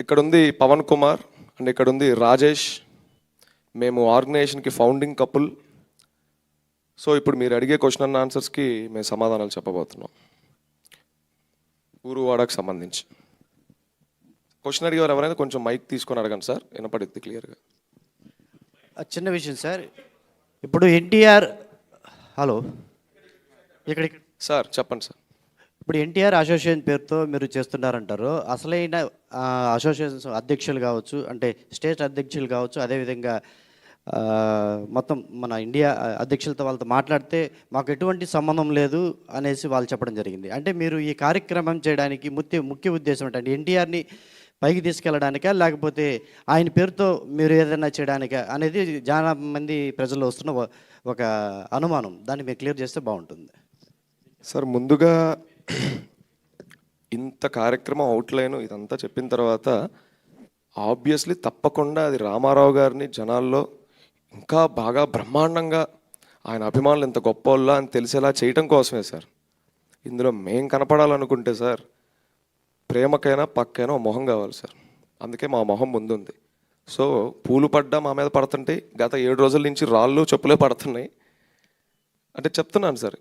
ఇక్కడ ఉంది పవన్ కుమార్ అండ్ ఇక్కడ ఉంది రాజేష్. మేము ఆర్గనైజేషన్కి ఫౌండింగ్ కపుల్. సో ఇప్పుడు మీరు అడిగే క్వశ్చన్ అండ్ ఆన్సర్స్కి మేము సమాధానాలు చెప్పబోతున్నాం. ఊరువాడకు సంబంధించి క్వశ్చన్ అడిగేవారు ఎవరైనా కొంచెం మైక్ తీసుకొని అడగండి సార్, వినపడుద్ది క్లియర్గా. చిన్న విషయం సార్, ఇప్పుడు ఎన్టీఆర్ హలో ఇక్కడ సార్ చెప్పండి సార్. ఇప్పుడు ఎన్టీఆర్ అసోసియేషన్ పేరుతో మీరు చేస్తున్నారంటారు. అసలైన అసోసియేషన్ అధ్యక్షులు కావచ్చు, అంటే స్టేట్ అధ్యక్షులు కావచ్చు, అదేవిధంగా మొత్తం మన ఇండియా అధ్యక్షులతో వాళ్ళతో మాట్లాడితే మాకు ఎటువంటి సంబంధం లేదు అనేసి వాళ్ళు చెప్పడం జరిగింది. అంటే మీరు ఈ కార్యక్రమం చేయడానికి ముఖ్య ఉద్దేశం ఏంటంటే ఎన్టీఆర్ని పైకి తీసుకెళ్ళడానికా, లేకపోతే ఆయన పేరుతో మీరు ఏదైనా చేయడానికా అనేది చాలా మంది ప్రజల్లో వస్తున్న ఒక అనుమానం. దాన్ని మీరు క్లియర్ చేస్తే బాగుంటుంది సార్. ముందుగా ఇంత కార్యక్రమం అవుట్లైన్ ఇదంతా చెప్పిన తర్వాత ఆబ్వియస్లీ తప్పకుండా అది రామారావు గారిని జనాల్లో ఇంకా బాగా బ్రహ్మాండంగా ఆయన అభిమానులు ఎంత గొప్ప అని తెలిసేలా చేయటం కోసమే సార్. ఇందులో మేం కనపడాలనుకుంటే సార్ ప్రేమకైనా పక్కైనా మొహం కావాలి సార్. అందుకే మా మొహం ముందుంది. సో పూలు పడ్డా మా మీద పడుతుంటాయి. గత 7 రోజుల నుంచి రాళ్ళు చెప్పులే పడుతున్నాయి. అంటే చెప్తున్నాను సార్,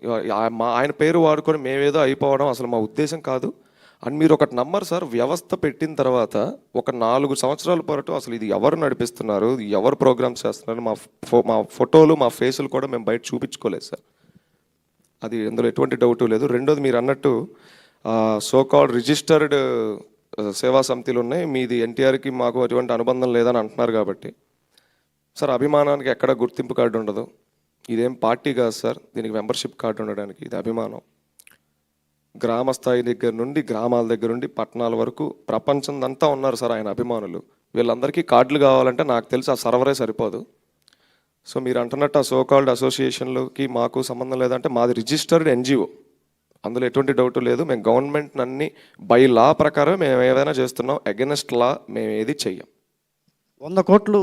ఆయన పేరు వాడుకొని మేమేదో అయిపోవడం అసలు మా ఉద్దేశం కాదు. అండ్ మీరు ఒకటి నమ్మరు సార్, వ్యవస్థ పెట్టిన తర్వాత ఒక 4 సంవత్సరాల పాటు అసలు ఇది ఎవరు నడిపిస్తున్నారు, ఎవరు ప్రోగ్రామ్స్ చేస్తున్నారు, మా ఫోటోలు మా ఫేసులు కూడా మేము బయట చూపించుకోలేదు సార్. అది అందులో ఎటువంటి డౌటు లేదు. రెండోది మీరు అన్నట్టు సోకాల్డ్ రిజిస్టర్డ్ సేవా సమితిలు ఉన్నాయి, మీది ఎన్టీఆర్కి మాకు అటువంటి అనుబంధం లేదని అంటున్నారు కాబట్టి సార్ అభిమానానికి ఎక్కడ గుర్తింపు కార్డు ఉండదు. ఇదేం పార్టీ కాదు సార్, దీనికి మెంబర్షిప్ కార్డు ఉండడానికి. ఇది అభిమానం. గ్రామ స్థాయి దగ్గర నుండి గ్రామాల దగ్గర నుండి పట్టణాల వరకు ప్రపంచం అంతా ఉన్నారు సార్ ఆయన అభిమానులు. వీళ్ళందరికీ కార్డులు కావాలంటే నాకు తెలిసి ఆ సర్వరే సరిపోదు. సో మీరు అంటున్నట్టు ఆ సోకాల్డ్ అసోసియేషన్లకి మాకు సంబంధం లేదంటే మాది రిజిస్టర్డ్ ఎన్జిఓ, అందులో ఎటువంటి డౌట్ లేదు. మేము గవర్నమెంట్ అన్ని బై లా ప్రకారం మేము ఏదైనా చేస్తున్నాం, అగెనెస్ట్ లా మేము ఏది చెయ్యం. 100 కోట్లు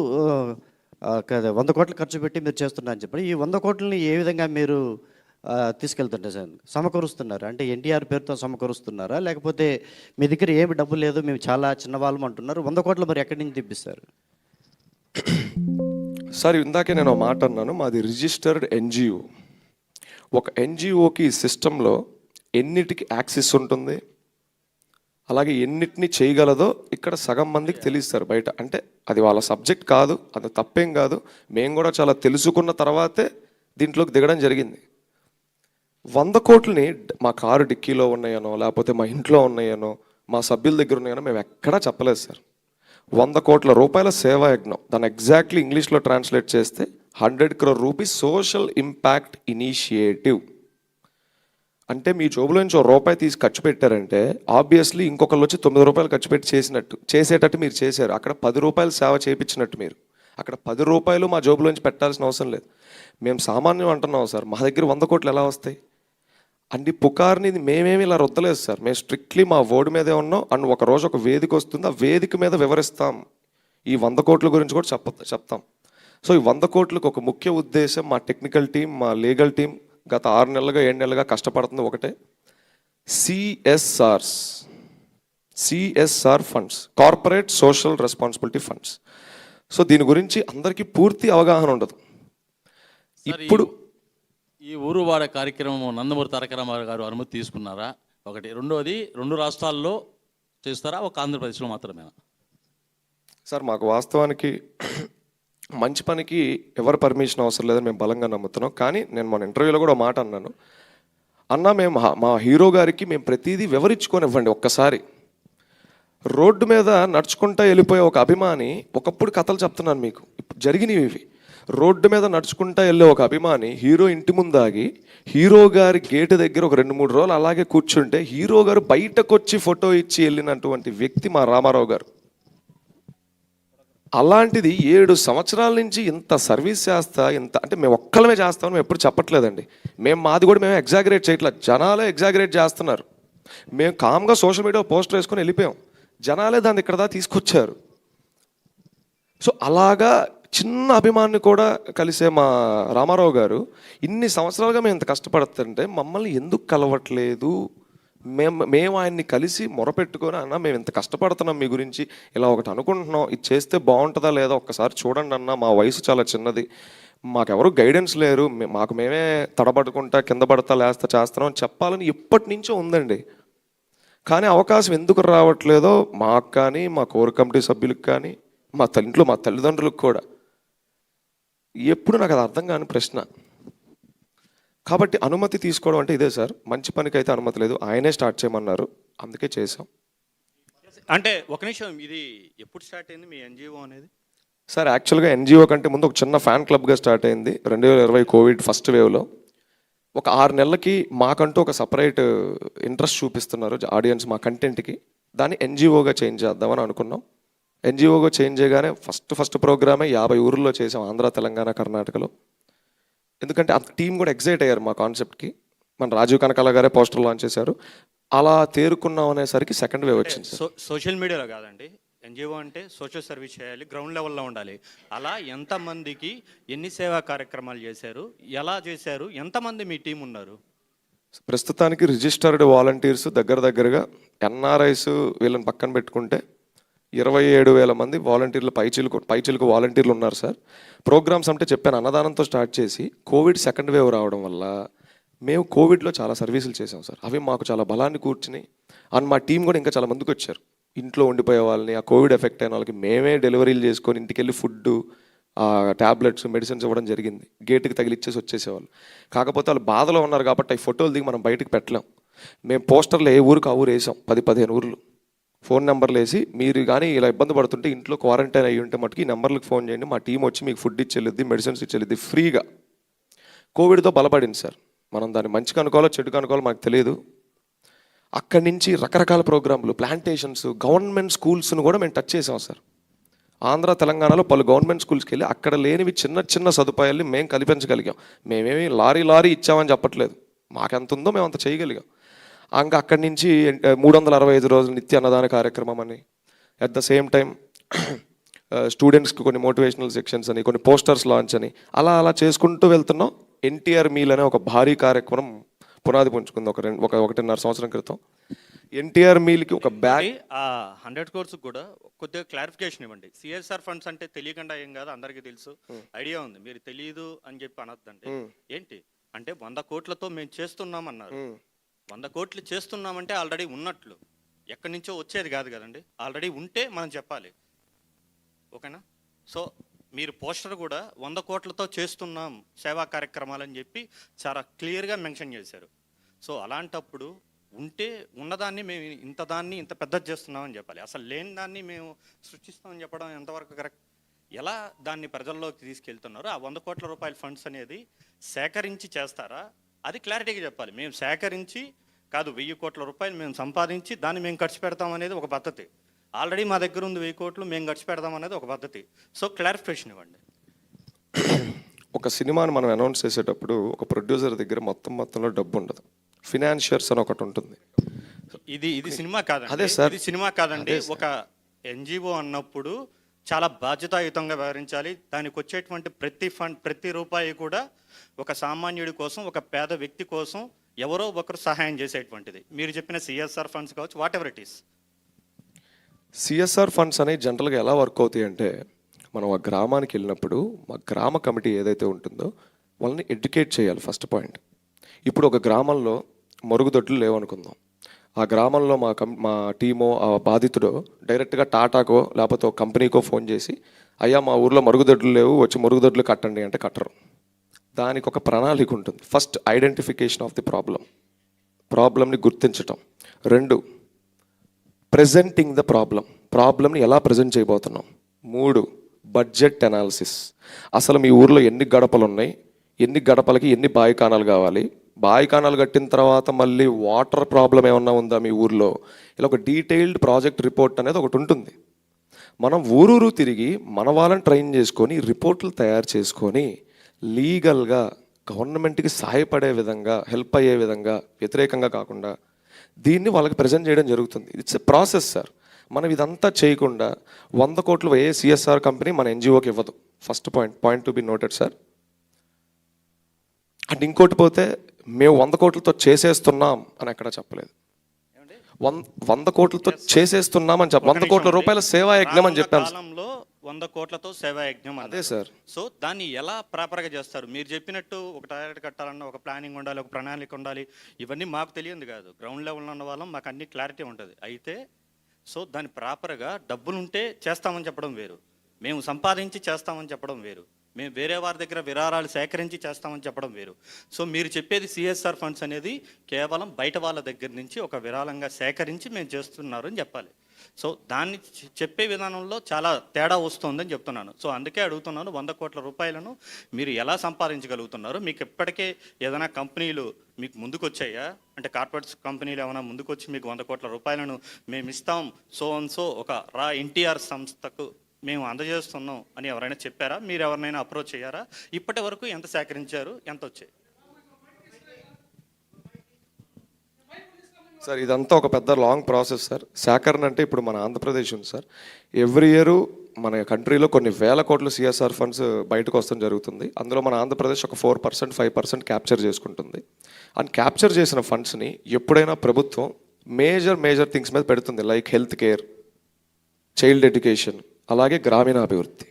100 కోట్లు ఖర్చు పెట్టి మీరు చేస్తున్నారని చెప్పి ఈ 100 కోట్లని ఏ విధంగా మీరు తీసుకెళ్తుంటారు సార్? సమకూరుస్తున్నారు అంటే ఎన్టీఆర్ పేరుతో సమకూరుస్తున్నారా, లేకపోతే మీ దగ్గర ఏమి డబ్బు లేదు మేము చాలా చిన్నవాళ్ళం అంటున్నారు, 100 కోట్లు మరి ఎక్కడి నుంచి తెప్పిస్తారు సార్? ఇందాకే నేను మాట అన్నాను, మాది రిజిస్టర్డ్ ఎన్జిఓ. ఒక ఎన్జిఓకి సిస్టంలో ఎన్నిటికి యాక్సెస్ ఉంటుంది, అలాగే ఎన్నిటిని చేయగలదో ఇక్కడ సగం మందికి తెలియస్తారు బయట. అంటే అది వాళ్ళ సబ్జెక్ట్ కాదు, అది తప్పేం కాదు. మేము కూడా చాలా తెలుసుకున్న తర్వాతే దీంట్లోకి దిగడం జరిగింది. 100 కోట్లని మా కారు డిక్కీలో ఉన్నాయనో, లేకపోతే మా ఇంట్లో ఉన్నాయనో, మా సభ్యుల దగ్గర ఉన్నాయనో మేము ఎక్కడా చెప్పలేదు సార్. 100 కోట్ల రూపాయల సేవా యజ్ఞం, దాన్ని ఎగ్జాక్ట్లీ ఇంగ్లీష్లో ట్రాన్స్లేట్ చేస్తే 100 crore rupees social impact initiative. అంటే మీ జోబులో నుంచి ₹1 తీసి ఖర్చు పెట్టారంటే ఆబ్వియస్లీ ఇంకొకళ్ళు వచ్చి ₹9 ఖర్చు పెట్టి చేసేటట్టు మీరు చేశారు. అక్కడ ₹10 సేవ చేయించినట్టు మీరు. అక్కడ ₹10 మా జోబులోంచి పెట్టాల్సిన అవసరం లేదు. మేము సామాన్యం అంటున్నాం సార్, మా దగ్గర 100 కోట్లు ఎలా వస్తాయి? అన్ని పుకార్ని మేమేమి ఇలా రుద్దలేదు సార్. మేము స్ట్రిక్ట్లీ మా వర్డ్ మీదే ఉన్నాం. అండ్ ఒకరోజు ఒక వేదిక వస్తుంది, ఆ వేదిక మీద వివరిస్తాం. ఈ 100 కోట్ల గురించి కూడా చెప్తాం. సో ఈ 100 కోట్లకు ఒక ముఖ్య ఉద్దేశం, మా టెక్నికల్ టీం, మా లీగల్ టీం గత 6 నెలలుగా 7 నెలలుగా కష్టపడుతుంది ఒకటే, CSR funds, corporate social responsibility funds. So దీని గురించి అందరికీ పూర్తి అవగాహన ఉండదు. ఇప్పుడు ఈ ఊరువాడ కార్యక్రమం నందమూరి తారక రామారావు గారు అనుమతి తీసుకున్నారా? ఒకటి. రెండోది 2 రాష్ట్రాల్లో చేస్తారా, ఒక ఆంధ్రప్రదేశ్లో మాత్రమేనా? సార్ మాకు వాస్తవానికి మంచి పనికి ఎవరు పర్మిషన్ అవసరం లేదని మేము బలంగా నమ్ముతున్నాం. కానీ నేను మన ఇంటర్వ్యూలో కూడా మాట అన్నాను, మేము మా హీరో గారికి మేము ప్రతిదీ వివరించుకొనివ్వండి. ఒక్కసారి రోడ్డు మీద నడుచుకుంటా వెళ్ళిపోయే ఒక అభిమాని, ఒకప్పుడు కథలు చెప్తున్నాను మీకు, ఇప్పుడు జరిగినవి ఇవి. రోడ్డు మీద నడుచుకుంటా వెళ్ళే ఒక అభిమాని హీరో ఇంటి ముందాగి హీరో గారి గేటు దగ్గర ఒక 2-3 రోజులు అలాగే కూర్చుంటే హీరో గారు బయటకు వచ్చి ఫోటో ఇచ్చి వెళ్ళినటువంటి వ్యక్తి మా రామారావు గారు. అలాంటిది 7 సంవత్సరాల నుంచి ఇంత సర్వీస్ చేస్తా, ఇంత అంటే మేము ఒక్కలమే చేస్తామని మేము ఎప్పుడు చెప్పట్లేదండి. మాది కూడా మేము ఎగ్జాగరేట్ చేయట్లేదు, జనాలే ఎగ్జాగరేట్ చేస్తున్నారు. మేము కామ్గా సోషల్ మీడియా పోస్టర్ వేసుకొని వెళ్ళిపోయాం, జనాలే దాన్ని ఇక్కడ దాకా తీసుకొచ్చారు. సో అలాగా చిన్న అభిమాన్ని కూడా కలిసే మా రామారావు గారు ఇన్ని సంవత్సరాలుగా మేము ఇంత కష్టపడుతుంటే మమ్మల్ని ఎందుకు కలవట్లేదు, మేము ఆయన్ని కలిసి మొరపెట్టుకొని, అన్న మేము ఇంత కష్టపడుతున్నాం మీ గురించి, ఇలా ఒకటి అనుకుంటున్నాం, ఇది చేస్తే బాగుంటుందా లేదా ఒక్కసారి చూడండి అన్న, మా వయసు చాలా చిన్నది, మాకెవరు గైడెన్స్ లేరు, మాకు మేమే తడబడుకుంటా కింద పడతా లేస్తా చేస్తున్నాం అని చెప్పాలని ఎప్పటి నుంచో ఉందండి. కానీ అవకాశం ఎందుకు రావట్లేదో మాకు కానీ, మా కోర్ కమిటీ సభ్యులకు కానీ, మా తల్లిదండ్రులకు కూడా ఎప్పుడు నాకు అది అర్థం కాని ప్రశ్న. కాబట్టి అనుమతి తీసుకోవడం అంటే ఇదే సార్, మంచి పనికి అయితే అనుమతి లేదు, ఆయనే స్టార్ట్ చేయమన్నారు, అందుకే చేసాం. అంటే ఒక నిమిషం, ఇది ఎప్పుడు స్టార్ట్ అయింది మీ ఎన్జిఓ అనేది? సార్ యాక్చువల్గా ఎన్జిఓ కంటే ముందు ఒక చిన్న ఫ్యాన్ క్లబ్గా స్టార్ట్ అయింది 2020 కోవిడ్ ఫస్ట్ వేవ్లో. ఒక 6 నెలలకి మాకంటూ ఒక సపరేట్ ఇంట్రెస్ట్ చూపిస్తున్నారు ఆడియన్స్ మా కంటెంట్కి, దాన్ని ఎన్జిఓగా చేంజ్ చేద్దామని అనుకున్నాం. ఎన్జిఓగా చేంజ్ చేయగానే ఫస్ట్ ప్రోగ్రామే 50 ఊర్లో చేసాం, ఆంధ్ర, తెలంగాణ, కర్ణాటకలో. ఎందుకంటే ఆ టీం కూడా ఎగ్జైట్ అయ్యారు మా కాన్సెప్ట్కి. మన రాజీవ్ కనకాల గారే పోస్టర్ లాంచ్ చేశారు. అలా తేరుకున్నాం అనేసరికి సెకండ్ వేవ్ వచ్చింది. సోషల్ మీడియాలో కాదండి, ఎన్జిఓ అంటే సోషల్ సర్వీస్ చేయాలి, గ్రౌండ్ లెవెల్లో ఉండాలి. అలా ఎంతమందికి ఎన్ని సేవా కార్యక్రమాలు చేశారు, ఎలా చేశారు, ఎంతమంది మీ టీం ఉన్నారు? ప్రస్తుతానికి రిజిస్టర్డ్ వాలంటీర్స్ దగ్గరగా ఎన్ఆర్ఐస్ వీళ్ళని పక్కన పెట్టుకుంటే 27,000 మంది వాలంటీర్లు, పైచిలుకు వాలంటీర్లు ఉన్నారు సార్. ప్రోగ్రామ్స్ అంటే చెప్పాను, అన్నదానంతో స్టార్ట్ చేసి కోవిడ్ సెకండ్ వేవ్ రావడం వల్ల మేము కోవిడ్లో చాలా సర్వీసులు చేసాం సార్. అవి మాకు చాలా బలాన్ని కూర్చుని, అండ్ మా టీం కూడా ఇంకా చాలా మందికి వచ్చారు. ఇంట్లో ఉండిపోయే వాళ్ళని, ఆ కోవిడ్ ఎఫెక్ట్ అయిన వాళ్ళకి మేమే డెలివరీలు చేసుకొని ఇంటికి వెళ్ళి ఫుడ్, ట్యాబ్లెట్స్, మెడిసిన్స్ ఇవ్వడం జరిగింది. గేటుకి తగిలిచ్చేసి వచ్చేసేవాళ్ళు. కాకపోతే వాళ్ళు బాధలో ఉన్నారు కాబట్టి అవి ఫోటోలు దిగి మనం బయటకు పెట్టలేం. మేము పోస్టర్లు ఏ ఊరికి ఆ ఊరు వేసాం, 10-15 ఊర్లు. ఫోన్ నెంబర్లు వేసి, మీరు కానీ ఇలా ఇబ్బంది పడుతుంటే, ఇంట్లో క్వారంటైన్ అయ్యి ఉంటే మటుకు ఈ నెంబర్లకు ఫోన్ చేయండి, మా టీం వచ్చి మీకు ఫుడ్ ఇచ్చేది, మెడిసిన్స్ ఇచ్చేది ఫ్రీగా. కోవిడ్తో బలపడింది సార్. మనం దాన్ని మంచిగా అనుకోవాలో చెడుగా అనుకోవాలో మాకు తెలియదు. అక్కడి నుంచి రకరకాల ప్రోగ్రాంలు, ప్లాంటేషన్స్, గవర్నమెంట్ స్కూల్స్ను కూడా మేము టచ్ చేసాం సార్. ఆంధ్ర, తెలంగాణలో పలు గవర్నమెంట్ స్కూల్స్కి వెళ్ళి అక్కడ లేనివి చిన్న సదుపాయాల్ని మేము కల్పించగలిగాం. మేమేమి లారీ ఇచ్చామని చెప్పట్లేదు, మాకెంత ఉందో మేము అంత చేయగలిగాం. ఇంకా అక్కడి నుంచి 365 రోజులు నిత్య అన్నదాన కార్యక్రమం అని, అట్ ద సేమ్ టైం స్టూడెంట్స్కి కొన్ని మోటివేషనల్ సెక్షన్స్ అని, కొన్ని పోస్టర్స్ లాంచ్ అని, అలా చేసుకుంటూ వెళ్తున్నాం. ఎన్టీఆర్ మీల్ అనే ఒక భారీ కార్యక్రమం పునాది పుంజుకుంది 1.5 సంవత్సరం క్రితం. ఎన్టీఆర్ మీల్కి ఒక బ్యాగ్ 100 crores కూడా కొద్దిగా క్లారిఫికేషన్ ఇవ్వండి. సిఎస్ఆర్ ఫండ్స్ అంటే తెలియకుండా ఏం కాదు, అందరికీ తెలుసు, ఐడియా ఉంది. మీరు తెలియదు అని చెప్పి అనొద్దంటే ఏంటి అంటే 100 కోట్లతో మేము చేస్తున్నాం అన్నారు. 100 కోట్లు చేస్తున్నామంటే ఆల్రెడీ ఉన్నట్లు, ఎక్కడి నుంచో వచ్చేది కాదు కదండి. ఆల్రెడీ ఉంటే మనం చెప్పాలి, ఓకేనా? సో మీరు పోస్టర్ కూడా 100 కోట్లతో చేస్తున్నాం సేవా కార్యక్రమాలని చెప్పి చాలా క్లియర్గా మెన్షన్ చేశారు. సో అలాంటప్పుడు ఉంటే ఉన్నదాన్ని మేము ఇంత పెద్దది చేస్తున్నామని చెప్పాలి. అసలు లేని దాన్ని మేము సృష్టిస్తామని చెప్పడం ఎంతవరకు కరెక్ట్? ఎలా దాన్ని ప్రజల్లోకి తీసుకెళ్తున్నారు? ఆ 100 కోట్ల రూపాయల ఫండ్స్ అనేది సేకరించి చేస్తారా? అది క్లారిటీగా చెప్పాలి. మేము సేకరించి కాదు, 1000 కోట్ల రూపాయలు మేము సంపాదించి దాన్ని మేము ఖర్చు పెడతాం అనేది ఒక పద్ధతి. ఆల్రెడీ మా దగ్గర ఉంది 1000 కోట్లు, మేము ఖర్చు పెడదాం అనేది ఒక పద్ధతి. సో క్లారిఫికేషన్ ఇవ్వండి. ఒక సినిమాని మనం అనౌన్స్ చేసేటప్పుడు ఒక ప్రొడ్యూసర్ దగ్గర మొత్తంలో డబ్బు ఉండదు, ఫినాన్షియర్స్ అని ఒకటి ఉంటుంది. ఇది సినిమా కాదండి. అదే సార్, ఇది సినిమా కాదండి. ఒక ఎన్జిఓ అన్నప్పుడు చాలా బాధ్యతాయుతంగా వ్యవహరించాలి. దానికి వచ్చేటువంటి ప్రతి రూపాయి కూడా ఒక సామాన్యుడి కోసం, ఒక పేద వ్యక్తి కోసం ఎవరో ఒకరు సహాయం చేసేటువంటిది. మీరు చెప్పిన సిఎస్ఆర్ ఫండ్స్ కావచ్చు, what ever it is. CSR funds అనేవి జనరల్గా ఎలా వర్క్ అవుతాయి అంటే, మనం ఆ గ్రామానికి వెళ్ళినప్పుడు మా గ్రామ కమిటీ ఏదైతే ఉంటుందో వాళ్ళని ఎడ్యుకేట్ చేయాలి. First point. ఇప్పుడు ఒక గ్రామంలో మరుగుదొడ్లు లేవనుకుందాం. ఆ గ్రామంలో మా టీమో, ఆ బాధితుడో డైరెక్ట్గా టాటాకో లేకపోతే ఒక కంపెనీకో ఫోన్ చేసి, అయ్యా మా ఊర్లో మరుగుదొడ్లు లేవు, వచ్చి మరుగుదొడ్లు కట్టండి అంటే కట్టరు. దానికి ఒక ప్రణాళిక ఉంటుంది. ఫస్ట్ ఐడెంటిఫికేషన్ ఆఫ్ ది ప్రాబ్లమ్ని గుర్తించటం. 2 ప్రెజెంటింగ్ ద ప్రాబ్లమ్ని ఎలా ప్రజెంట్ చేయబోతున్నాం. 3 బడ్జెట్ అనాలిసిస్. అసలు మీ ఊర్లో ఎన్ని గడపలు ఉన్నాయి, ఎన్ని గడపలకి ఎన్ని బాయికానాలు కావాలి, బాయికానాలు కట్టిన తర్వాత మళ్ళీ వాటర్ ప్రాబ్లం ఏమన్నా ఉందా మీ ఊర్లో, ఇలా ఒక డీటెయిల్డ్ ప్రాజెక్ట్ రిపోర్ట్ అనేది ఒకటి ఉంటుంది. మనం ఊరూరు తిరిగి మన వాళ్ళని ట్రైన్ చేసుకొని రిపోర్ట్లు తయారు చేసుకొని లీగల్గా గవర్నమెంట్కి సహాయపడే విధంగా, హెల్ప్ అయ్యే విధంగా, వ్యతిరేకంగా కాకుండా దీన్ని వాళ్ళకి ప్రజెంట్ చేయడం జరుగుతుంది. It's a process sir. మనం ఇదంతా చేయకుండా 100 కోట్లు ఏ సిఎస్ఆర్ కంపెనీ మన ఎన్జిఓకి ఇవ్వదు. First point to be noted sir. And ఇంకోటి పోతే మేము 100 కోట్లతో చేసేస్తున్నాం అని ఎక్కడా చెప్పలేదు. వంద కోట్లతో చేసేస్తున్నామని చెప్ప 100 కోట్ల రూపాయల సేవా యజ్ఞం అని చెప్పాను సార్. కాలంలో 100 కోట్లతో సేవా యజ్ఞం అదే అన్నారు. సార్. సో దాన్ని ఎలా ప్రాపర్గా చేస్తారు? మీరు చెప్పినట్టు ఒక టాయిలెట్ కట్టాలన్నా ఒక ప్లానింగ్ ఉండాలి, ఒక ప్రణాళిక ఉండాలి. ఇవన్నీ మాకు తెలియదు కాదు, గ్రౌండ్ లెవెల్లో ఉన్న వాళ్ళం, మాకు అన్ని క్లారిటీ ఉంటుంది. అయితే సో దాన్ని ప్రాపర్గా డబ్బులుంటే చేస్తామని చెప్పడం వేరు, మేము సంపాదించి చేస్తామని చెప్పడం వేరు, మేము వేరే వారి దగ్గర విరాళాలు సేకరించి చేస్తామని చెప్పడం వేరు. సో మీరు చెప్పేది సిఎస్ఆర్ ఫండ్స్ అనేది కేవలం బయట వాళ్ళ దగ్గర నుంచి ఒక విరాళంగా సేకరించి మేము చేస్తున్నారు అని చెప్పాలి. సో దాన్ని చెప్పే విధానంలో చాలా తేడా వస్తుందని చెప్తున్నాను. సో అందుకే అడుగుతున్నాను, 100 కోట్ల రూపాయలను మీరు ఎలా సంపాదించగలుగుతున్నారు? మీకు ఇప్పటికే ఏదైనా కంపెనీలు మీకు ముందుకు వచ్చాయా? అంటే కార్పొరేట్స్ కంపెనీలు ఏమైనా ముందుకు వచ్చి మీకు 100 కోట్ల రూపాయలను మేము ఇస్తాం సో ఒక రా ఎన్టీఆర్ సంస్థకు మేము అందజేస్తున్నాం అని ఎవరైనా చెప్పారా? మీరు ఎవరినైనా అప్రోచ్ అయ్యారా? ఇప్పటి వరకు ఎంత సేకరించారు, ఎంత వచ్చాయి? సార్ ఇదంతా ఒక పెద్ద లాంగ్ ప్రాసెస్ సార్. సేకరణ అంటే ఇప్పుడు మన ఆంధ్రప్రదేశ్ ఉంది సార్, ఎవ్రీ ఇయర్ మన కంట్రీలో కొన్ని వేల కోట్లు సిఎస్ఆర్ ఫండ్స్ బయటకు వస్తాం జరుగుతుంది. అందులో మన ఆంధ్రప్రదేశ్ ఒక 4% 5% క్యాప్చర్ చేసుకుంటుంది. అండ్ క్యాప్చర్ చేసిన ఫండ్స్ని ఎప్పుడైనా ప్రభుత్వం మేజర్ థింగ్స్ మీద పెడుతుంది, like health care, child education, అలాగే గ్రామీణాభివృద్ధి.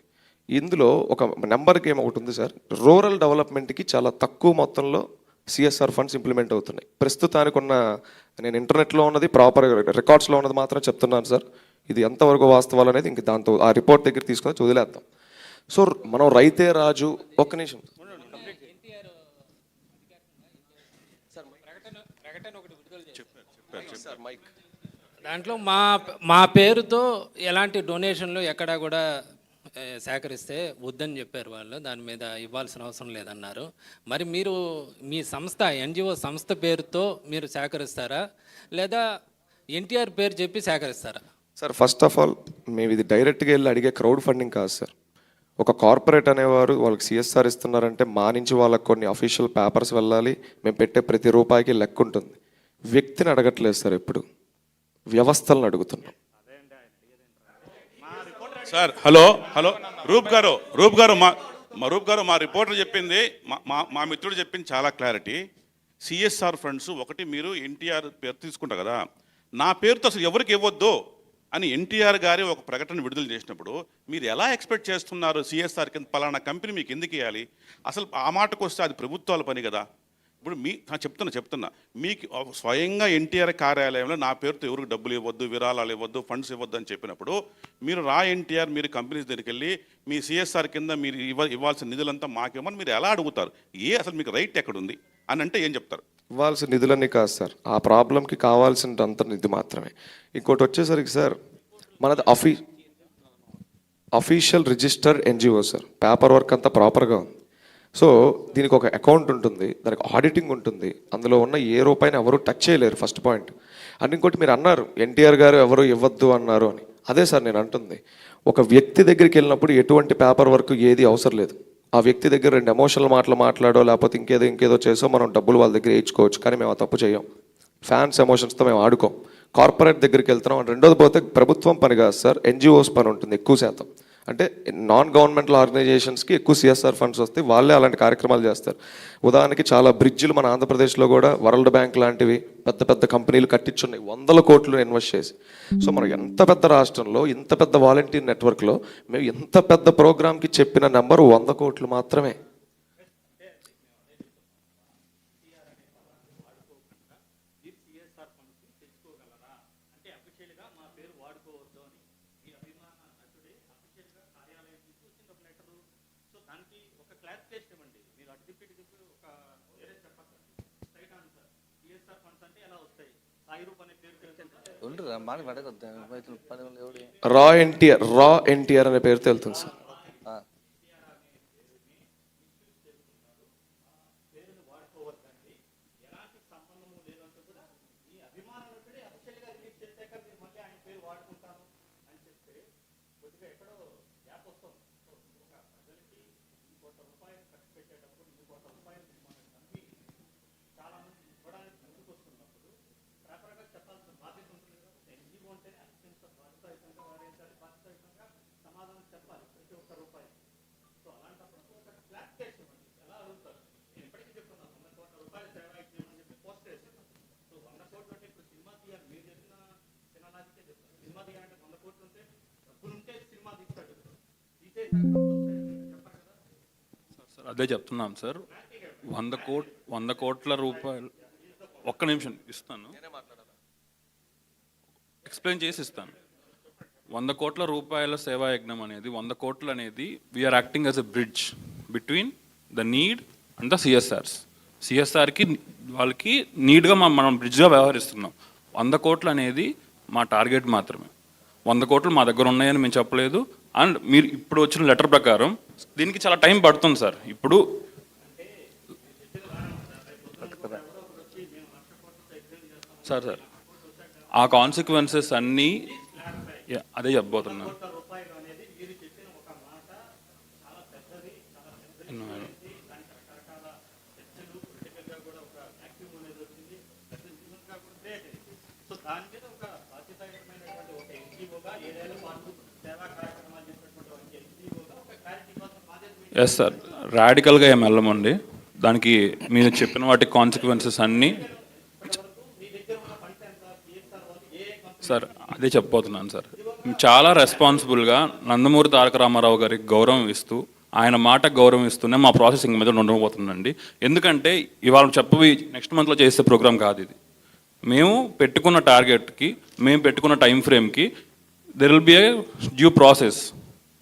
ఇందులో ఒక నెంబర్కి ఒకటి ఉంది సార్, రూరల్ డెవలప్మెంట్కి చాలా తక్కువ మొత్తంలో సిఎస్ఆర్ ఫండ్స్ ఇంప్లిమెంట్ అవుతున్నాయి. ప్రస్తుతానికి ఉన్న, నేను ఇంటర్నెట్లో ఉన్నది ప్రాపర్ రికార్డ్స్లో ఉన్నది మాత్రం చెప్తున్నాను సార్. ఇది ఎంతవరకు వాస్తవాలు అనేది ఇంక దాంతో ఆ రిపోర్ట్ దగ్గర తీసుకొని వదిలేద్దాం. సో మనం రైతే రాజు, ఒక్క నిమిషం సార్, మైక్ దాంట్లో మా పేరుతో ఎలాంటి డొనేషన్లు ఎక్కడా కూడా సేకరిస్తే వద్దని చెప్పారు వాళ్ళు, దాని మీద ఇవ్వాల్సిన అవసరం లేదన్నారు. మరి మీరు మీ సంస్థ ఎన్జిఓ సంస్థ పేరుతో మీరు సేకరిస్తారా, లేదా ఎన్టీఆర్ పేరు చెప్పి సేకరిస్తారా? సార్ ఫస్ట్ ఆఫ్ ఆల్ మేము ఇది డైరెక్ట్గా వెళ్ళి అడిగే క్రౌడ్ ఫండింగ్ కాదు సార్. ఒక కార్పొరేట్ అనేవారు వాళ్ళకి సిఎస్ఆర్ ఇస్తున్నారంటే మా నుంచి వాళ్ళకి కొన్ని అఫీషియల్ పేపర్స్ వెళ్ళాలి, మేము పెట్టే ప్రతి రూపాయికి లెక్క ఉంటుంది. వ్యక్తిని అడగట్లేదు సార్, ఎప్పుడు వ్యవస్థలను అడుగుతున్నాం. సార్ హలో రూప్ గారు మా రిపోర్టర్ చెప్పింది, మా మిత్రుడు చెప్పింది చాలా క్లారిటీ. సిఎస్ఆర్ ఫండ్స్ ఒకటి మీరు ఎన్టీఆర్ పేరు తీసుకుంటారు కదా, నా పేరుతో అసలు ఎవరికి ఇవ్వద్దు అని ఎన్టీఆర్ గారి ఒక ప్రకటన విడుదల చేసినప్పుడు మీరు ఎలా ఎక్స్పెక్ట్ చేస్తున్నారు సిఎస్ఆర్ కింద పలానా కంపెనీ మీకు ఎందుకు ఇవ్వాలి? అసలు ఆ మాటకు వస్తే అది ప్రభుత్వాల పని కదా. ఇప్పుడు చెప్తున్నా మీకు స్వయంగా ఎన్టీఆర్ కార్యాలయంలో నా పేరుతో ఎవరికి డబ్బులు ఇవ్వద్దు, విరాళాలు ఇవ్వద్దు, ఫండ్స్ ఇవ్వద్దు అని చెప్పినప్పుడు మీరు ఎన్టీఆర్ మీరు కంపెనీస్ దగ్గరికి వెళ్ళి మీ సిఎస్ఆర్ కింద మీరు ఇవ్వాల్సిన నిధులంతా మాకేమని మీరు ఎలా అడుగుతారు? అసలు మీకు రైట్ ఎక్కడుంది అని అంటే ఏం చెప్తారు? ఇవ్వాల్సిన నిధులన్నీ కాదు సార్, ఆ ప్రాబ్లంకి కావాల్సినంత నిధి మాత్రమే. ఇంకోటి వచ్చేసరికి సార్, మనది official register NGO sir, paper work అంతా ప్రాపర్గా ఉంది. సో దీనికి ఒక అకౌంట్ ఉంటుంది, దానికి ఆడిటింగ్ ఉంటుంది, అందులో ఉన్న ఏ రూపాయిని ఎవరు టచ్ చేయలేరు, ఫస్ట్ పాయింట్. అండ్ ఇంకోటి మీరు అన్నారు ఎన్టీఆర్ గారు ఎవరు ఇవ్వద్దు అన్నారు అని, అదే సార్ నేను అంటుంది. ఒక వ్యక్తి దగ్గరికి వెళ్ళినప్పుడు ఎటువంటి పేపర్ వర్క్ ఏది అవసరం లేదు. ఆ వ్యక్తి దగ్గర 2 ఎమోషనల్ మాటలు మాట్లాడో లేకపోతే ఇంకేదో చేసో మనం డబ్బులు వాళ్ళ దగ్గర వేయించుకోవచ్చు, కానీ మేము ఆ తప్పు చేయం. ఫ్యాన్స్ ఎమోషన్స్తో మేము ఆడుకోం. కార్పొరేట్ దగ్గరికి వెళ్తున్నాం. రెండోది పోతే ప్రభుత్వం పని కాదు సార్, ఎన్జిఓస్ పని ఉంటుంది ఎక్కువ శాతం. అంటే నాన్ గవర్నమెంటల్ ఆర్గనైజేషన్స్కి ఎక్కువ సిఎస్ఆర్ ఫండ్స్ వస్తాయి, వాళ్ళే అలాంటి కార్యక్రమాలు చేస్తారు. ఉదాహరణకి చాలా బ్రిడ్జిలు మన ఆంధ్రప్రదేశ్లో కూడా వరల్డ్ బ్యాంక్ లాంటివి పెద్ద కంపెనీలు కట్టించున్నాయి 100 కోట్లు ఇన్వెస్ట్ చేసి. సో మనం ఎంత పెద్ద రాష్ట్రంలో ఇంత పెద్ద వాలంటీర్ నెట్వర్క్లో మేము ఎంత పెద్ద ప్రోగ్రామ్కి చెప్పిన నెంబర్ 100 కోట్లు మాత్రమే. రా ఎన్టీఆర్ అనే పేరుతో వెళ్తుంది సార్. సో 100 కోట్లు అంటే ఇప్పుడు సినిమా తీయాలి, మీరు చెప్పిన సార్ అదే చెప్తున్నాం సార్. 100 కోట్ల రూపాయలు. ఒక్క నిమిషం ఇస్తాను, ఎక్స్ప్లెయిన్ చేసి ఇస్తాను. 100 కోట్ల రూపాయల సేవా యజ్ఞం అనేది 100 కోట్లు అనేది we're acting as a bridge between the need and the CSRs. సిఎస్ఆర్కి వాళ్ళకి నీడ్గా మనం బ్రిడ్జ్గా వ్యవహరిస్తున్నాం. 100 కోట్లు అనేది మా టార్గెట్ మాత్రమే. 100 కోట్లు మా దగ్గర ఉన్నాయని మేము చెప్పలేదు. అండ్ మీరు ఇప్పుడు వచ్చిన లెటర్ ప్రకారం దీనికి చాలా టైం పడుతుంది సార్. ఇప్పుడు సార్ ఆ కాన్సిక్వెన్సెస్ అన్నీ అదే చెప్పబోతున్నాను. ఎస్ సార్, రాడికల్గా ఏం వెళ్ళమండి. దానికి మీరు చెప్పిన వాటి కాన్సిక్వెన్సెస్ అన్నీ సార్ అదే చెప్పబోతున్నాను సార్. చాలా రెస్పాన్సిబుల్గా నందమూరి తారక రామారావు గారికి గౌరవం ఇస్తూ, ఆయన మాట గౌరవం ఇస్తూనే మా ప్రాసెసింగ్ మీద ఉండబోతుందండి. ఎందుకంటే ఇవాళ చెప్పవి నెక్స్ట్ మంత్లో చేసే ప్రోగ్రామ్ కాదు ఇది. మేము పెట్టుకున్న టార్గెట్కి, మేము పెట్టుకున్న టైం ఫ్రేమ్కి there will be a due process.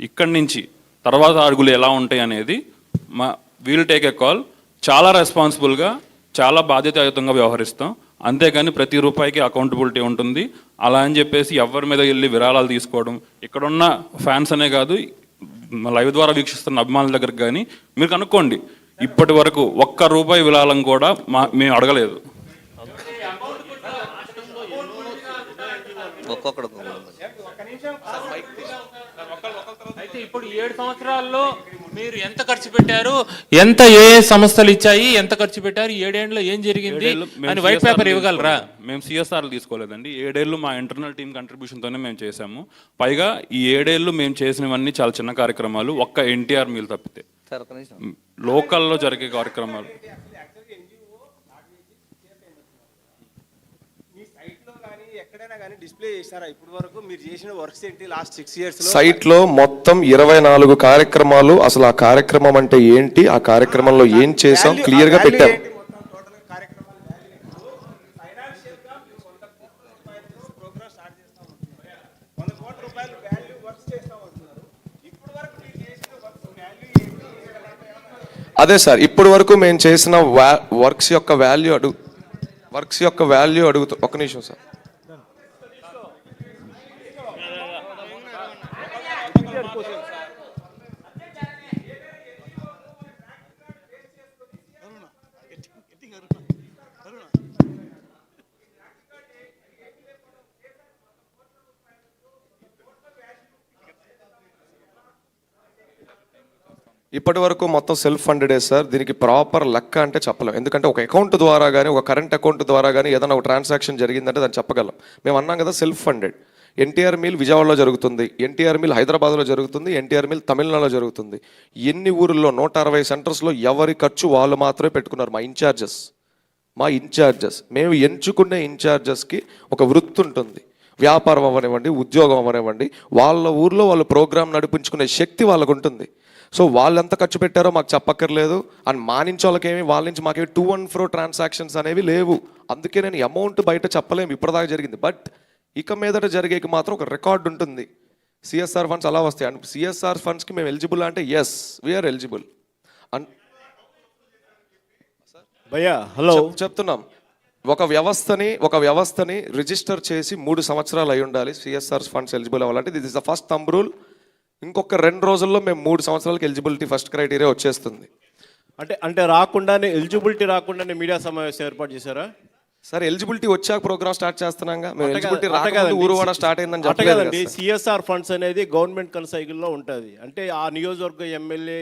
ఇక్కడి నుంచి తర్వాత అడుగులు ఎలా ఉంటాయి అనేది వీల్ టేక్ ఎ కాల్. చాలా రెస్పాన్సిబుల్గా, చాలా బాధ్యతాయుతంగా వ్యవహరిస్తాం. అంతేగాని ప్రతి రూపాయికి అకౌంటబిలిటీ ఉంటుంది. అలా అని చెప్పేసి ఎవరి మీద వెళ్ళి విరాళాలు తీసుకోవడం, ఇక్కడున్న ఫ్యాన్స్ అనే కాదు, లైవ్ ద్వారా వీక్షిస్తున్న అభిమానుల దగ్గరకు కానీ మీరు కనుక్కోండి, ఇప్పటి వరకు ₹1 విరాళం కూడా మేము అడగలేదు. అయితే ఇప్పుడు 7 సంవత్సరాల్లో మీరు ఎంత ఖర్చు పెట్టారు, ఎంత ఏ సంస్థలు ఇచ్చాయి, ఎంత ఖర్చు పెట్టారు, 7 ఏళ్ళలో ఏం జరిగింది అని వైట్ పేపర్ ఇవ్వగలరా? మేము సిఎస్ఆర్లు తీసుకోలేదండి. 7 ఏళ్ళు మా ఇంటర్నల్ టీమ్ కంట్రిబ్యూషన్తోనే మేము చేసాము. పైగా ఈ 7 ఏళ్ళు మేము చేసినవన్నీ చాలా చిన్న కార్యక్రమాలు, ఒక్క ఎన్టీఆర్ మీల్ తప్పితే లోకల్లో జరిగే కార్యక్రమాలు. డిస్ప్లే చేశారా ఇప్పుడు వరకు మీరు చేసిన వర్క్స్ ఏంటి లాస్ట్ 6 years లో? సైట్ లో మొత్తం 24 కార్యక్రమాలు. అసలు ఆ కార్యక్రమం అంటే ఏంటి, ఆ కార్యక్రమంలో ఏం చేసాం క్లియర్ గా పెట్టాం. అదే సార్, ఇప్పటి వరకు మేము చేసిన వర్క్స్ యొక్క వాల్యూ అడుగుతూ ఒక్క నిమిషం సార్. ఇప్పటి వరకు మొత్తం సెల్ఫ్ ఫండెడే సార్. దీనికి ప్రాపర్ లెక్క అంటే చెప్పలేం. ఎందుకంటే ఒక అకౌంట్ ద్వారా కానీ, ఒక కరెంట్ అకౌంట్ ద్వారా కానీ ఏదైనా ఒక ట్రాన్సాక్షన్ జరిగిందంటే దాన్ని చెప్పగలం. మేము అన్నాం కదా సెల్ఫ్ ఫండెడ్. ఎన్టీఆర్ మీల్ విజయవాడలో జరుగుతుంది, ఎన్టీఆర్ మీల్ హైదరాబాద్లో జరుగుతుంది, ఎన్టీఆర్ మీల్ తమిళనాడులో జరుగుతుంది. ఎన్ని ఊర్లో 160 సెంటర్స్లో ఎవరి ఖర్చు వాళ్ళు మాత్రమే పెట్టుకున్నారు. మా ఇన్ఛార్జెస్ మేము ఎంచుకునే ఇన్ఛార్జెస్కి ఒక వృత్తి ఉంటుంది. వ్యాపారం అవ్వనివ్వండి, ఉద్యోగం అవ్వనివ్వండి, వాళ్ళ ఊర్లో వాళ్ళు ప్రోగ్రామ్ నడిపించుకునే శక్తి వాళ్ళకు ఉంటుంది. సో వాళ్ళు ఎంత ఖర్చు పెట్టారో మాకు చెప్పక్కర్లేదు. అండ్ మా నుంచి వాళ్ళకేమి, వాళ్ళ నుంచి మాకేమి 2 and 4 ట్రాన్సాక్షన్స్ అనేవి లేవు. అందుకే నేను అమౌంట్ బయట చెప్పలేము ఇప్పటిదాకా జరిగింది. బట్ ఇక మీదట జరిగేకి మాత్రం ఒక రికార్డు ఉంటుంది. సిఎస్ఆర్ ఫండ్స్ అలా వస్తాయి. అండ్ సిఎస్ఆర్ ఫండ్స్కి మేము ఎలిజిబుల్ అంటే ఎస్ వీఆర్ ఎలిజిబుల్. అండ్ భయ్యా హలో చెప్తున్నాం, ఒక వ్యవస్థని రిజిస్టర్ చేసి 3 సంవత్సరాలు అయి ఉండాలి సిఎస్ఆర్ ఫండ్స్ ఎలిజిబుల్ అవ్వాలంటే. This is the first thumb rule. ఇంకొక 2 రోజుల్లో మేము 3 సంవత్సరాలకి ఎలిజిబిలిటీ ఫస్ట్ క్రైటీరియా వచ్చేస్తుంది. అంటే రాకుండానే ఎలిజిబిలిటీ రాకుండానే మీడియా సమావేశం ఏర్పాటు చేశారా సార్? ఎలిజిబిలిటీ వచ్చాక ప్రోగ్రామ్ స్టార్ట్ చేస్తున్నాగా. మేము ఎలిజిబిలిటీ రాకముందు ఊరువాడ స్టార్ట్ అయిందని చెప్పలేదండి. సిఎస్ఆర్ ఫండ్స్ అనేది గవర్నమెంట్ కన్సైకిల్లో ఉంటుంది. అంటే ఆ నియోజకవర్గ ఎమ్మెల్యే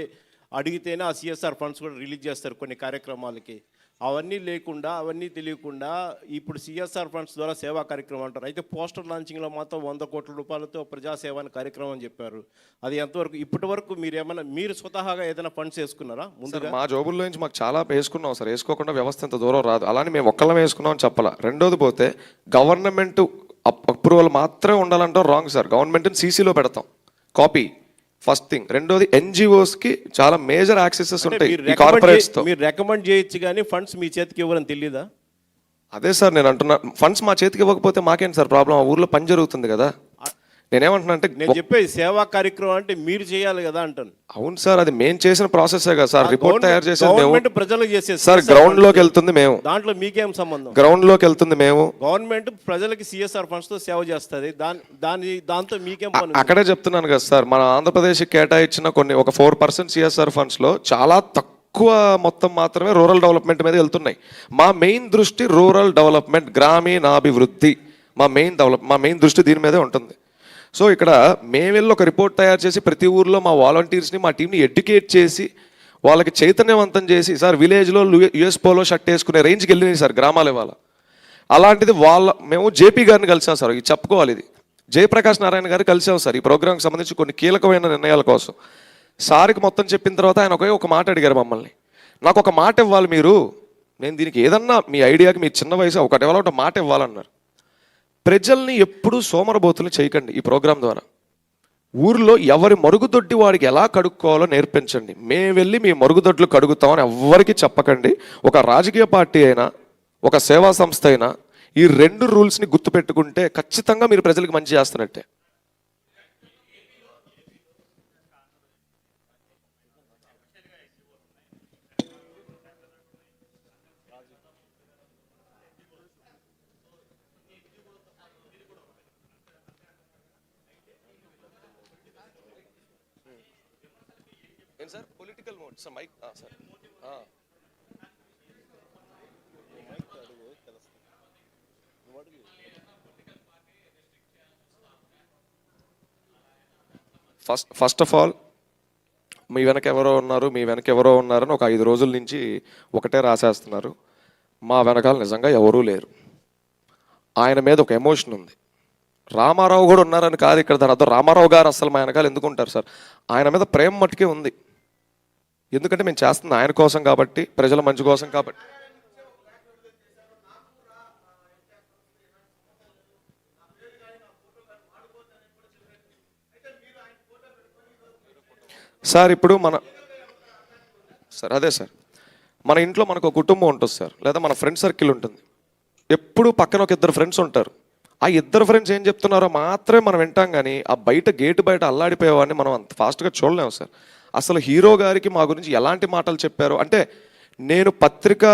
అడిగితేనే ఆ సిఎస్ఆర్ ఫండ్స్ కూడా రిలీజ్ చేస్తారు కొన్ని కార్యక్రమాలకి. అవన్నీ లేకుండా, అవన్నీ తెలియకుండా ఇప్పుడు సిఎస్ఆర్ ఫండ్స్ ద్వారా సేవా కార్యక్రమం అంటారు. అయితే పోస్టర్ లాంచింగ్లో మాత్రం 100 కోట్ల రూపాయలతో ప్రజాసేవ అని కార్యక్రమం చెప్పారు. అది ఎంతవరకు ఇప్పటి వరకు మీరు స్వతహాగా ఏదైనా ఫండ్స్ వేసుకున్నారా? ముందుగా మా జోబుల్లో నుంచి మాకు చాలా వేసుకున్నాం సార్. వేసుకోకుండా వ్యవస్థ ఎంత దూరం రాదు. అలానే మేము ఒక్కళ్ళమే వేసుకున్నాం అని చెప్పాలా. రెండోది పోతే గవర్నమెంట్ అప్రూవల్ మాత్రమే ఉండాలంటాం రాంగ్ సార్. గవర్నమెంట్ని సీసీలో పెడతాం, కాపీ ఫస్ట్ థింగ్. రెండోది ఎన్జిఓస్కి చాలా మేజర్ యాక్సెసెస్ అంటే ఉంటాయి మీరు ఈ కార్పొరేట్స్తో. మీరు రికమెండ్ చేయొచ్చు కానీ ఫండ్స్ మీ చేతికి ఇవ్వరని తెలీదా? అదే సార్ నేను అంటున్నా, ఫండ్స్ మా చేతికి ఇవ్వకపోతే మాకేంటి సార్ ప్రాబ్లం? ఆ ఊర్లో పని జరుగుతుంది కదా. నేనేమంటున్నా అంటే నేను చెప్పేది సేవా కార్యక్రమం అంటే మీరు చేయాలి కదా అంటాను. అవును సార్, అది మేము చేసిన ప్రాసెసే కదా సార్. రిపోర్ట్ తయారు చేసేది మేము. గవర్నమెంట్ ప్రజలకు చేసేది సార్ గ్రౌండ్ లోకి వెళ్తుంది మేము. దాంట్లో మీకేం సంబంధం? గ్రౌండ్ లోకి వెళ్తుంది మేము. గవర్నమెంట్ ప్రజలకి సిఎస్ఆర్ ఫండ్స్ తో సేవ చేస్తుంది, దాంతో మీకేం పని? అక్కడే చెప్తున్నాను కదా సార్, మన ఆంధ్రప్రదేశ్కి కేటాయించిన ఒక 4% సిఎస్ఆర్ ఫండ్స్ లో చాలా తక్కువ మొత్తం మాత్రమే రూరల్ డెవలప్మెంట్ మీద వెళ్తున్నాయి. మా మెయిన్ దృష్టి రూరల్ డెవలప్మెంట్, గ్రామీణాభివృద్ధి. మా మెయిన్ దృష్టి దీని మీదే ఉంటుంది. సో ఇక్కడ మేము వెళ్ళి ఒక రిపోర్ట్ తయారు చేసి ప్రతి ఊర్లో మా వాలంటీర్స్ని, మా టీంని ఎడ్యుకేట్ చేసి వాళ్ళకి చైతన్యవంతం చేసి, సార్ విలేజ్లో యుఎస్ పోలో షర్ట్ వేసుకునే రేంజ్కి వెళ్ళినాయి సార్ గ్రామాల ఇవాళ. అలాంటిది మేము జేపీ గారిని కలిసాం సార్. ఇది చెప్పుకోవాలి, ఇది జయప్రకాష్ నారాయణ గారు కలిసాం సార్ ఈ ప్రోగ్రామ్కి సంబంధించి కొన్ని కీలకమైన నిర్ణయాల కోసం. సార్కి మొత్తం చెప్పిన తర్వాత ఆయన ఒక మాట అడిగారు మమ్మల్ని, నాకు ఒక మాట ఇవ్వాలి మీరు, నేను దీనికి ఏదన్నా మీ ఐడియాకి మీ చిన్న వయసు ఒక మాట ఇవ్వాలన్నారు. ప్రజల్ని ఎప్పుడూ సోమరబోతులు చేయకండి. ఈ ప్రోగ్రాం ద్వారా ఊరిలో ఎవరి మరుగుదొడ్డి వాడికి ఎలా కడుక్కోవాలో నేర్పించండి. మేము వెళ్ళి మీ మరుగుదొడ్లు కడుగుతామని ఎవ్వరికి చెప్పకండి. ఒక రాజకీయ పార్టీ అయినా ఒక సేవా సంస్థ అయినా ఈ 2 రూల్స్ని గుర్తుపెట్టుకుంటే ఖచ్చితంగా మీరు ప్రజలకు మంచి చేస్తున్నట్టే. Sir political mode sir mike sir first of all మీ వెనక ఎవరో ఉన్నారని ఒక 5 రోజుల నుంచి ఒకటే రాసేస్తున్నారు. మా వెనకాల నిజంగా ఎవరూ లేరు. ఆయన మీద ఒక ఎమోషన్ ఉంది. రామారావు కూడా ఉన్నారని కాదు ఇక్కడ దాని అర్థం. రామారావు గారు అసలు మా వెనకాల ఎందుకు ఉంటారు సార్? ఆయన మీద ప్రేమ మట్టుకే ఉంది. ఎందుకంటే మేము చేస్తుంది ఆయన కోసం కాబట్టి, ప్రజల మంచి కోసం కాబట్టి. సార్ ఇప్పుడు అదే సార్, మన ఇంట్లో మనకు ఒక కుటుంబం ఉంటుంది సార్, లేదా మన ఫ్రెండ్ సర్కిల్ ఉంటుంది. ఎప్పుడు పక్కన ఒక 2 ఫ్రెండ్స్ ఉంటారు. ఆ 2 ఫ్రెండ్స్ ఏం చెప్తున్నారో మాత్రమే మనం వింటాం, కానీ ఆ గేటు బయట అల్లాడిపోయేవాడిని మనం అంత ఫాస్ట్గా చూడలేము సార్. అసలు హీరో గారికి మా గురించి ఎలాంటి మాటలు చెప్పారు అంటే, నేను పత్రికా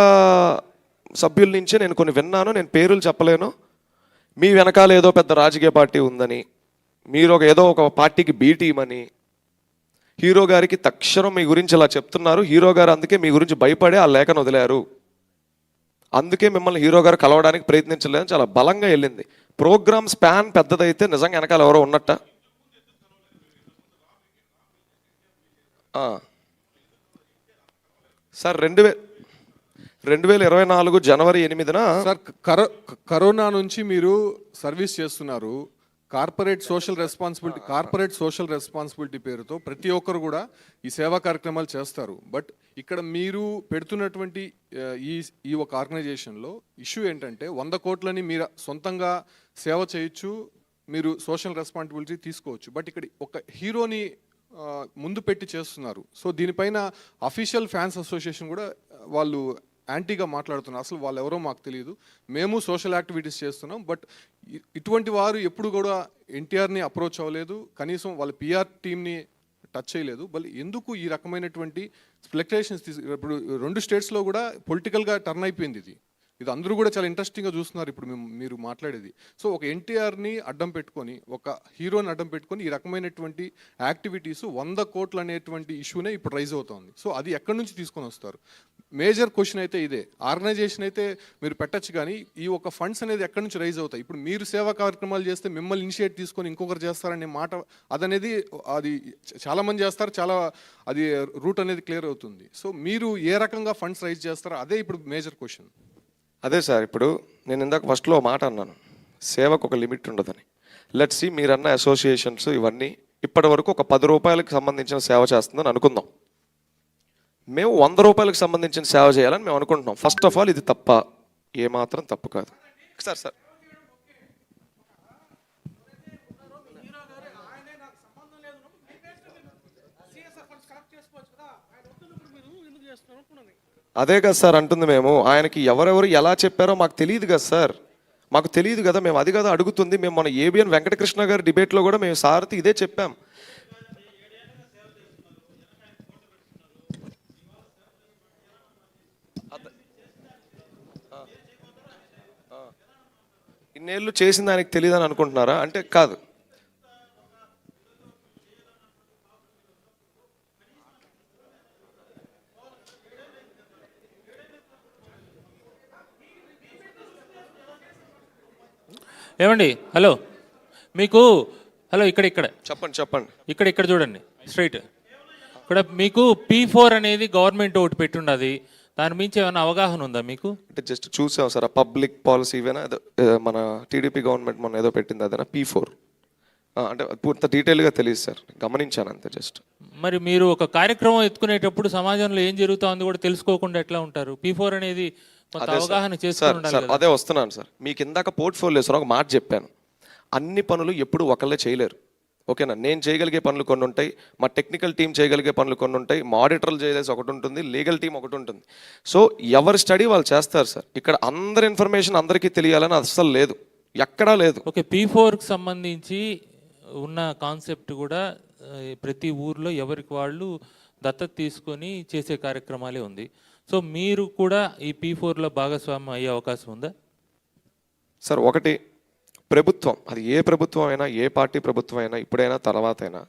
సభ్యుల నుంచే నేను కొన్ని విన్నాను, నేను పేర్లు చెప్పలేను. మీ వెనకాల ఏదో పెద్ద రాజకీయ పార్టీ ఉందని, మీరు ఏదో ఒక పార్టీకి బీ టీమ్ అని, హీరో గారికి తక్షణం మీ గురించి ఇలా చెప్తున్నారు, హీరో గారు అందుకే మీ గురించి భయపడే ఆ లేఖను వదిలారు, అందుకే మిమ్మల్ని హీరో గారు కలవడానికి ప్రయత్నించలేదని చాలా బలంగా వెళ్ళింది. ప్రోగ్రామ్ స్పాన్ పెద్దదైతే నిజంగా వెనకాల ఎవరో ఉన్నట్ట. సార్ 2024 జనవరి 8న సార్ కరోనా నుంచి మీరు సర్వీస్ చేస్తున్నారు. కార్పొరేట్ సోషల్ రెస్పాన్సిబిలిటీ పేరుతో ప్రతి ఒక్కరు కూడా ఈ సేవా కార్యక్రమాలు చేస్తారు. బట్ ఇక్కడ మీరు పెడుతున్నటువంటి ఈ ఒక ఆర్గనైజేషన్లో ఇష్యూ ఏంటంటే 100 కోట్లని మీరు సొంతంగా సేవ చేయొచ్చు, మీరు సోషల్ రెస్పాన్సిబిలిటీ తీసుకోవచ్చు. బట్ ఇక్కడ ఒక హీరోని ముందు పెట్టి చేస్తున్నారు. సో దీనిపైన అఫీషియల్ ఫ్యాన్స్ అసోసియేషన్ కూడా వాళ్ళు యాంటీగా మాట్లాడుతున్నారు. అసలు వాళ్ళు ఎవరో మాకు తెలియదు, మేము సోషల్ యాక్టివిటీస్ చేస్తున్నాం, బట్ ఇటువంటి వారు ఎప్పుడు కూడా ఎన్టీఆర్ని అప్రోచ్ అవ్వలేదు, కనీసం వాళ్ళ పిఆర్ టీమ్ని టచ్ చేయలేదు. ఎందుకు ఈ రకమైనటువంటి స్పెక్యులేషన్స్ ఇప్పుడు 2 స్టేట్స్లో కూడా పొలిటికల్గా టర్న్ అయిపోయింది ఇది అందరూ కూడా చాలా ఇంట్రెస్టింగ్గా చూస్తున్నారు ఇప్పుడు మీరు మాట్లాడేది. సో ఒక ఎన్టీఆర్ని అడ్డం పెట్టుకొని, ఒక హీరోని అడ్డం పెట్టుకొని ఈ రకమైనటువంటి యాక్టివిటీస్ 100 కోట్లు అనేటువంటి ఇష్యూనే ఇప్పుడు రైజ్ అవుతుంది. సో అది ఎక్కడి నుంచి తీసుకొని వస్తారు? మేజర్ క్వశ్చన్ అయితే ఇదే. ఆర్గనైజేషన్ అయితే మీరు పెట్టచ్చు, కానీ ఈ ఒక ఫండ్స్ అనేది ఎక్కడి నుంచి రైజ్ అవుతాయి? ఇప్పుడు మీరు సేవా కార్యక్రమాలు చేస్తే మిమ్మల్ని ఇనిషియేట్ తీసుకొని ఇంకొకరు చేస్తారనే మాట అది చాలామంది చేస్తారు, అది రూట్ అనేది క్లియర్ అవుతుంది. సో మీరు ఏ రకంగా ఫండ్స్ రైజ్ చేస్తారో అదే ఇప్పుడు మేజర్ క్వశ్చన్. అదే సార్, ఇప్పుడు నేను ఇందాక ఫస్ట్లో మాట అన్నాను, సేవకు ఒక లిమిట్ ఉండదని. లెట్స్ సీ, మీరన్న అసోసియేషన్స్ ఇవన్నీ ఇప్పటి వరకు ఒక 10 రూపాయలకు సంబంధించిన సేవ చేస్తుందని అనుకుందాం. మేము 100 రూపాయలకు సంబంధించిన సేవ చేయాలని మేము అనుకుంటున్నాం. ఫస్ట్ ఆఫ్ ఆల్ ఇది తప్ప? ఏమాత్రం తప్పు కాదు సార్. అదే కదా సార్ అంటుంది మేము. ఆయనకి ఎవరెవరు ఎలా చెప్పారో మాకు తెలియదు కదా సార్, మాకు తెలియదు కదా. మేము అది కదా అడుగుతుంది. మేము మన ఏబిఎన్ వెంకటకృష్ణ గారి డిబేట్లో కూడా మేము సార్కి ఇదే చెప్పాం. ఇన్నేళ్ళు చేసింది ఆయనకి తెలియదని అనుకుంటున్నారా? అంటే కాదు. ఏమండి, హలో, మీకు హలో, ఇక్కడ చెప్పండి. ఇక్కడ చూడండి స్ట్రైట్. ఇక్కడ మీకు P4 అనేది గవర్నమెంట్ ఒకటి పెట్టుండది, దాని మించి ఏమైనా అవగాహన ఉందా మీకు? అంటే జస్ట్ చూసాం సార్, ఆ పబ్లిక్ పాలసీ ఇవేనా మన టీడీపీ గవర్నమెంట్ మొన్న ఏదో పెట్టింది అదేనా P4? అంటే పూర్తి డీటెయిల్గా తెలియదు సార్, గమనించాను అంతే జస్ట్. మరి మీరు ఒక కార్యక్రమం ఎత్తుకునేటప్పుడు సమాజంలో ఏం జరుగుతుందో కూడా తెలుసుకోకుండా ఎట్లా ఉంటారు? P4 అనేది కొంత అవగాహన చేసుకుని ఉండాలి సార్ కదా. అదే వస్తున్నాను సార్. మీకు ఇందాక పోర్ట్ఫోలియోస్ ఒక మాట చెప్పాను, అన్ని పనులు ఎప్పుడు ఒకళ్ళే చేయలేరు. ఓకేనా? నేను చేయగలిగే పనులు కొన్ని ఉంటాయి, మా టెక్నికల్ టీం చేయగలిగే పనులు కొన్ని ఉంటాయి, మా ఆడిటర్లు చేయాల్సి ఒకటి ఉంటుంది, లీగల్ టీం ఒకటి ఉంటుంది. సో ఎవరి స్టడీ వాళ్ళు చేస్తారు సార్. ఇక్కడ అందరి ఇన్ఫర్మేషన్ అందరికీ తెలియాలని అస్సలు లేదు, ఎక్కడా లేదు. ఓకే, P4కి సంబంధించి ఉన్న కాన్సెప్ట్ కూడా ప్రతి ఊర్లో ఎవరికి వాళ్ళు దత్తత తీసుకొని చేసే కార్యక్రమాలే ఉంది. సో మీరు కూడా ఈ P4లో భాగస్వామ్యం అయ్యే అవకాశం ఉందా? సార్ ఒకటి, ప్రభుత్వం అది ఏ ప్రభుత్వం అయినా, ఏ పార్టీ ప్రభుత్వం అయినా, ఇప్పుడైనా తర్వాత అయినా,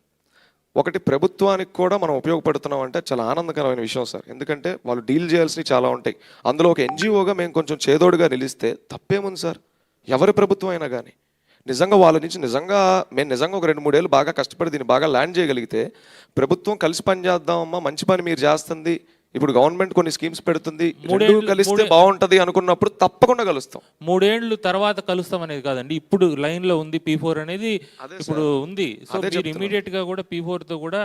ఒకటి ప్రభుత్వానికి కూడా మనం ఉపయోగపడుతున్నాం అంటే చాలా ఆనందకరమైన విషయం సార్. ఎందుకంటే వాళ్ళు డీల్ చేయాల్సినవి చాలా ఉంటాయి. అందులో ఒక ఎన్జిఓగా మేము కొంచెం చేదోడుగా నిలిస్తే తప్పేముంది సార్? ఎవరి ప్రభుత్వం అయినా కానీ నిజంగా వాళ్ళ నుంచి మేము నిజంగా ఒక 2-3 ఏళ్ళు బాగా కష్టపడి దీన్ని బాగా ల్యాండ్ చేయగలిగితే, ప్రభుత్వం కలిసి పని చేద్దామమ్మా, మంచి పని మీరు చేస్తుంది, ఇప్పుడు గవర్నమెంట్ కొన్ని స్కీమ్స్ పెడుతుంది, కలిస్తే బాగుంటది అనుకున్నప్పుడు తప్పకుండా కలుస్తాం. 3 ఏళ్ళు తర్వాత కలుస్తాం అనేది కాదండి, ఇప్పుడు లైన్ లో ఉంది P4 అనేది, ఇప్పుడు ఉంది. సో మీరు ఇమీడియట్ గా కూడా P4తో కూడా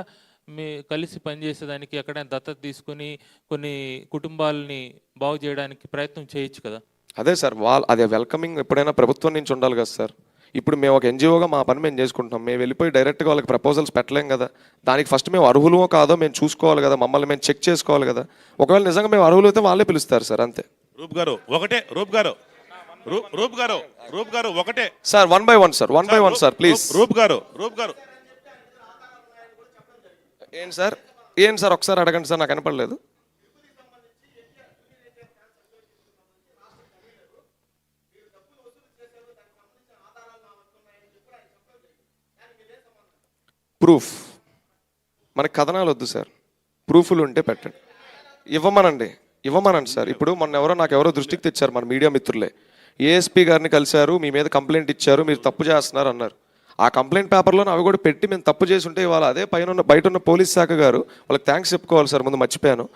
మీ కలిసి పనిచేసేదానికి ఎక్కడైనా దత్తత తీసుకుని కొన్ని కుటుంబాలని బాగు చేయడానికి ప్రయత్నం చేయొచ్చు కదా. అదే సార్, అదే వెల్కమింగ్ ఎప్పుడైనా ప్రభుత్వం నుంచి ఉండాలి కదా సార్. ఇప్పుడు మేము ఒక ఎన్జిఓగా మా పని మేము చేసుకుంటున్నాం, మేము వెళ్ళిపోయి డైరెక్ట్గా వాళ్ళకి ప్రపోజల్స్ పెట్టలేం కదా. దానికి ఫస్ట్ మేము అర్హులో కాదో మేము చూసుకోవాలి కదా, మమ్మల్ని మేము చెక్ చేసుకోవాలి కదా. ఒకవేళ నిజంగా మేము అర్హులు అయితే వాళ్ళే పిలుస్తారు సార్, అంతే. రూప్ గారు ఒకటే sir, 1 by 1 sir, 1 by 1 sir please. Roop గారు ఏం సార్ ఒకసారి అడగండి సార్, నాకు కనపడలేదు. ప్రూఫ్, మనకి కథనాలు వద్దు సార్, ప్రూఫ్లు ఉంటే పెట్టండి. ఇవ్వమనండి సార్. ఇప్పుడు నాకు ఎవరో దృష్టికి తెచ్చారు మన మీడియా మిత్రులే, ఏఎస్పీ గారిని కలిశారు, మీ మీద కంప్లైంట్ ఇచ్చారు, మీరు తప్పు చేస్తున్నారు అన్నారు. ఆ కంప్లైంట్ పేపర్లో అవి కూడా పెట్టి మేము తప్పు చేసి ఉంటే ఇవాళ అదే బయట ఉన్న పోలీస్ శాఖ గారు వాళ్ళకి థ్యాంక్స్ చెప్పుకోవాలి సార్. ముందు మర్చిపోయాను,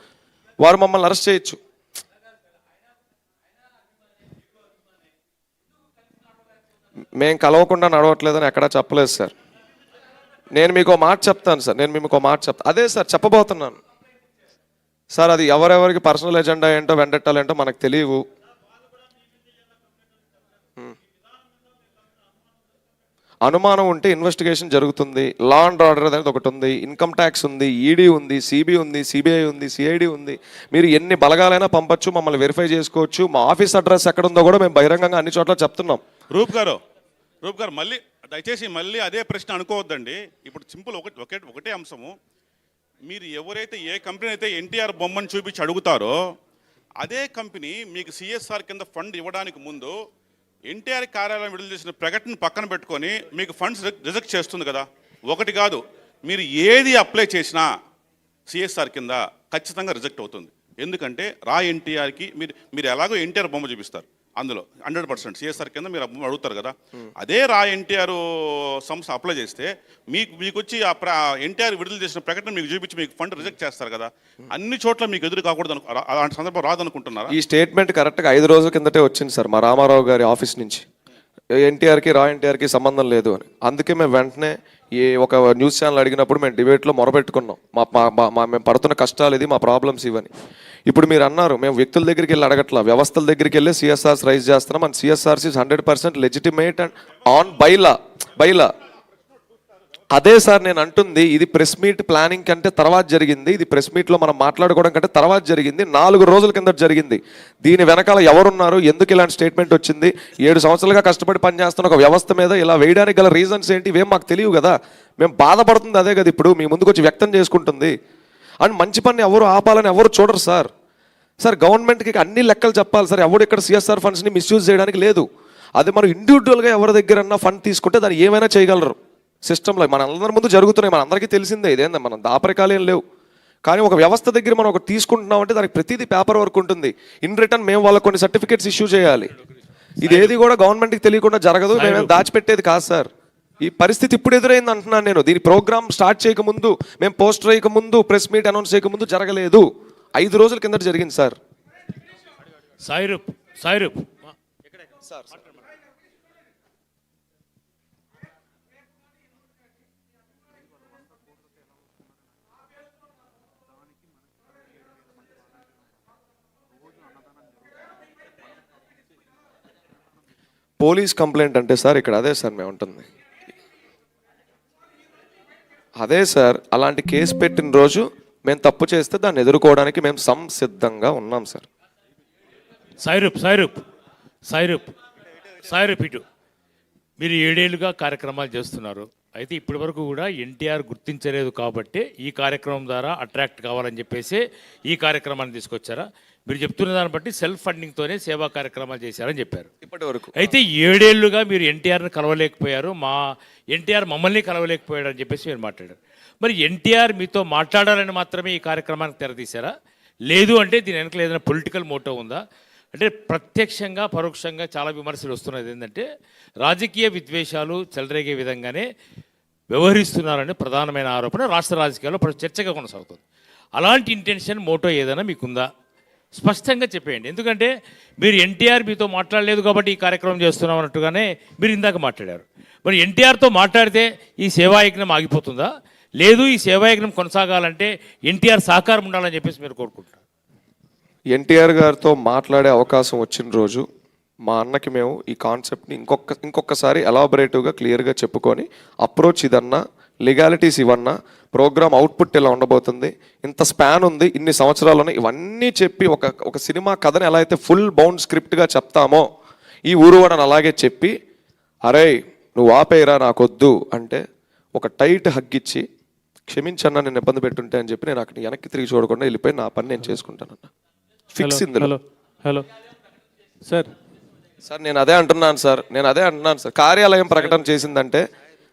వారు మమ్మల్ని అరెస్ట్ చేయొచ్చు. మేము కలవకుండా నడవట్లేదని ఎక్కడా చెప్పలేదు సార్. నేను మీకు మాట చెప్తాను సార్, అదే సార్ చెప్పబోతున్నాను సార్. అది ఎవరెవరికి పర్సనల్ ఎజెండా ఏంటో వెండెట్టాలేంటో మనకు తెలియవు. అనుమానం ఉంటే ఇన్వెస్టిగేషన్ జరుగుతుంది. లా అండ్ ఆర్డర్ అనేది ఒకటి ఉంది, ఇన్కమ్ ట్యాక్స్ ఉంది, ఈడీ ఉంది, సిబి ఉంది, సిబిఐ ఉంది, సిఐడి ఉంది. మీరు ఎన్ని బలగాలైనా పంపచ్చు, మమ్మల్ని వెరిఫై చేసుకోవచ్చు. మా ఆఫీస్ అడ్రస్ ఎక్కడ ఉందో కూడా మేము బహిరంగంగా అన్ని చోట్ల చెప్తున్నాం. రూప్ గారు మళ్ళీ దయచేసి మళ్ళీ అదే ప్రశ్న అనుకోవద్దండి. ఇప్పుడు సింపుల్ ఒకటే అంశము. మీరు ఎవరైతే ఏ కంపెనీ అయితే ఎన్టీఆర్ బొమ్మను చూపించి అడుగుతారో అదే కంపెనీ మీకు సిఎస్ఆర్ కింద ఫండ్ ఇవ్వడానికి ముందు ఎన్టీఆర్ కార్యాలయం విడుదల చేసిన ప్రకటన పక్కన పెట్టుకొని మీకు ఫండ్స్ రిజెక్ట్ చేస్తుంది కదా. ఒకటి కాదు, మీరు ఏది అప్లై చేసినా సిఎస్ఆర్ కింద ఖచ్చితంగా రిజెక్ట్ అవుతుంది. ఎందుకంటే రా ఎన్టీఆర్కి మీరు ఎలాగో ఎన్టీఆర్ బొమ్మ చూపిస్తారు, అందులో 100% సిఎస్ఆర్ కింద మీరు అడుగుతారు కదా. అదే రా ఎన్టీఆర్ సంస్థ అప్లై చేస్తే మీకు వచ్చి ఎన్టీఆర్ విడుదల చేసిన ప్రకటన మీకు చూపించి మీకు ఫండ్ రిజెక్ట్ చేస్తారు కదా. అన్ని చోట్ల మీకు ఎదురు కాకూడదు, అలాంటి సందర్భం రాదనుకుంటున్నారా? ఈ స్టేట్మెంట్ కరెక్ట్గా 5 రోజుల కిందటే వచ్చింది సార్ మా రామారావు గారి ఆఫీస్ నుంచి. ఎన్టీఆర్కి సంబంధం లేదు అని. అందుకే మేము వెంటనే ఒక న్యూస్ ఛానల్ అడిగినప్పుడు మేము డిబేట్లో మొరపెట్టుకున్నాం, మేము పడుతున్న కష్టాలు ఇది, మా ప్రాబ్లమ్స్ ఇవని. ఇప్పుడు మీరు అన్నారు మేము వ్యక్తుల దగ్గరికి వెళ్ళి అడగట్లా, వ్యవస్థల దగ్గరికి వెళ్ళి సిఎస్ఆర్స్ రైజ్ చేస్తున్నాం. And CSRs is 100% legitimate and on bylaw. అదే సార్ నేను అంటుంది, ఇది ప్రెస్ మీట్ ప్లానింగ్ కంటే తర్వాత జరిగింది, ఇది ప్రెస్ మీట్లో మనం మాట్లాడుకోవడం కంటే తర్వాత జరిగింది, 4 రోజుల కింద జరిగింది. దీని వెనకాల ఎవరున్నారు, ఎందుకు ఇలాంటి స్టేట్మెంట్ వచ్చింది, 7 సంవత్సరాలుగా కష్టపడి పనిచేస్తున్న ఒక వ్యవస్థ మీద ఇలా వేయడానికి గల రీజన్స్ ఏంటి, ఇవేం మాకు తెలియవు కదా. మేము బాధపడుతుంది అదే కదా ఇప్పుడు మీ ముందుకు వచ్చి వ్యక్తం చేసుకుంటుంది. అండ్ మంచి పని ఎవరు ఆపాలని ఎవరు చూడరు సార్. సార్ గవర్నమెంట్కి అన్ని లెక్కలు చెప్పాలి సార్, ఎవరు ఇక్కడ సిఎస్ఆర్ ఫండ్స్ని మిస్యూజ్ చేయడానికి లేదు. అది మనం ఇండివిజువల్గా ఎవరి దగ్గరన్నా ఫండ్ తీసుకుంటే దాన్ని ఏమైనా చేయగలరు. సిస్టంలో మన అందరి ముందు జరుగుతున్నాయి, మన అందరికీ తెలిసిందే, ఇదేందా మనం దాపరికాలు ఏం లేవు. కానీ ఒక వ్యవస్థ దగ్గర మనం ఒకటి తీసుకుంటున్నామంటే దానికి ప్రతిదీ పేపర్ వర్క్ ఉంటుంది. ఇన్ రిటర్న్ మేము వాళ్ళకి కొన్ని సర్టిఫికేట్స్ ఇష్యూ చేయాలి. ఇది ఏది కూడా గవర్నమెంట్కి తెలియకుండా జరగదు, మేమేం దాచిపెట్టేది కాదు సార్. ఈ పరిస్థితి ఇప్పుడు ఎదురైంది అంటున్నాను నేను. దీని ప్రోగ్రామ్ స్టార్ట్ చేయకముందు, మేము పోస్టర్ వేయకముందు, ప్రెస్ మీట్ అనౌన్స్ చేయకముందు జరగలేదు. 5 రోజుల కింద జరిగింది సార్. సాయిరూప్ సార్ పోలీస్ కంప్లైంట్ అంటే సార్ ఇక్కడ అదే సార్ మేము ఉంటుంది, అదే సార్. అలాంటి కేసు పెట్టిన రోజు మేము తప్పు చేస్తే దాన్ని ఎదుర్కోవడానికి మేము సంసిద్ధంగా ఉన్నాం సార్. సాయిరూప్ ఇటు మీరు 7 ఏళ్ళుగా కార్యక్రమాలు చేస్తున్నారు. అయితే ఇప్పటి వరకు కూడా ఎన్టీఆర్ గుర్తించలేదు కాబట్టి ఈ కార్యక్రమం ద్వారా అట్రాక్ట్ కావాలని చెప్పేసి ఈ కార్యక్రమాన్ని తీసుకొచ్చారా? మీరు చెప్తున్న దాన్ని బట్టి సెల్ఫ్ ఫండింగ్తోనే సేవా కార్యక్రమాలు చేశారని చెప్పారు ఇప్పటి వరకు. అయితే 7 ఏళ్ళుగా మీరు ఎన్టీఆర్ని కలవలేకపోయారు, మా ఎన్టీఆర్ మమ్మల్ని కలవలేకపోయాడు అని చెప్పేసి మీరు మాట్లాడారు. మరి ఎన్టీఆర్ మీతో మాట్లాడాలని మాత్రమే ఈ కార్యక్రమానికి తెరతీశారా? లేదు అంటే దీని వెనకాల ఏదైనా పొలిటికల్ మోటో ఉందా? అంటే ప్రత్యక్షంగా పరోక్షంగా చాలా విమర్శలు వస్తున్నది ఏంటంటే రాజకీయ విద్వేషాలు చెలరేగే విధంగానే వ్యవహరిస్తున్నారని ప్రధానమైన ఆరోపణ రాష్ట్ర రాజకీయాల్లో చర్చగా కొనసాగుతుంది. అలాంటి ఇంటెన్షన్ మోటో ఏదైనా మీకుందా? స్పష్టంగా చెప్పేయండి. ఎందుకంటే మీరు ఎన్టీఆర్ మీతో మాట్లాడలేదు కాబట్టి ఈ కార్యక్రమం చేస్తున్నాం అన్నట్టుగానే మీరు ఇందాక మాట్లాడారు. మరి ఎన్టీఆర్తో మాట్లాడితే ఈ సేవాయజ్ఞం ఆగిపోతుందా? లేదు ఈ సేవాయజ్ఞం కొనసాగాలంటే ఎన్టీఆర్ సహకారం ఉండాలని చెప్పేసి మీరు కోరుకుంటారు? ఎన్టీఆర్ గారితో మాట్లాడే అవకాశం వచ్చిన రోజు మా అన్నకి మేము ఈ కాన్సెప్ట్ని ఇంకొకసారి ఎలాబొరేటివ్గా క్లియర్గా చెప్పుకొని అప్రోచ్ ఇదన్నా, లీగాలిటీస్ ఇవన్నా, ప్రోగ్రామ్ అవుట్పుట్ ఇలా ఉండబోతుంది, ఇంత స్పాన్ ఉంది, ఇన్ని సంవత్సరాలను ఇవన్నీ చెప్పి ఒక సినిమా కథని ఎలా అయితే ఫుల్ బౌండ్ స్క్రిప్ట్గా చెప్తామో ఈ ఊరువాడని అలాగే చెప్పి, అరే నువ్వు ఆపేయరా నాకొద్దు అంటే ఒక టైట్ హగ్గిచ్చి క్షమించన్నా నేను ఇబ్బంది పెట్టుంటే అని చెప్పి నేను అక్కడ వెనక్కి తిరిగి చూడకుండా వెళ్ళిపోయి నా పని నేను చేసుకుంటానన్న ఫిక్స్ ఇందులో. హలో సార్ నేను అదే అంటున్నాను సార్, కార్యాలయం ప్రకటన చేసిందంటే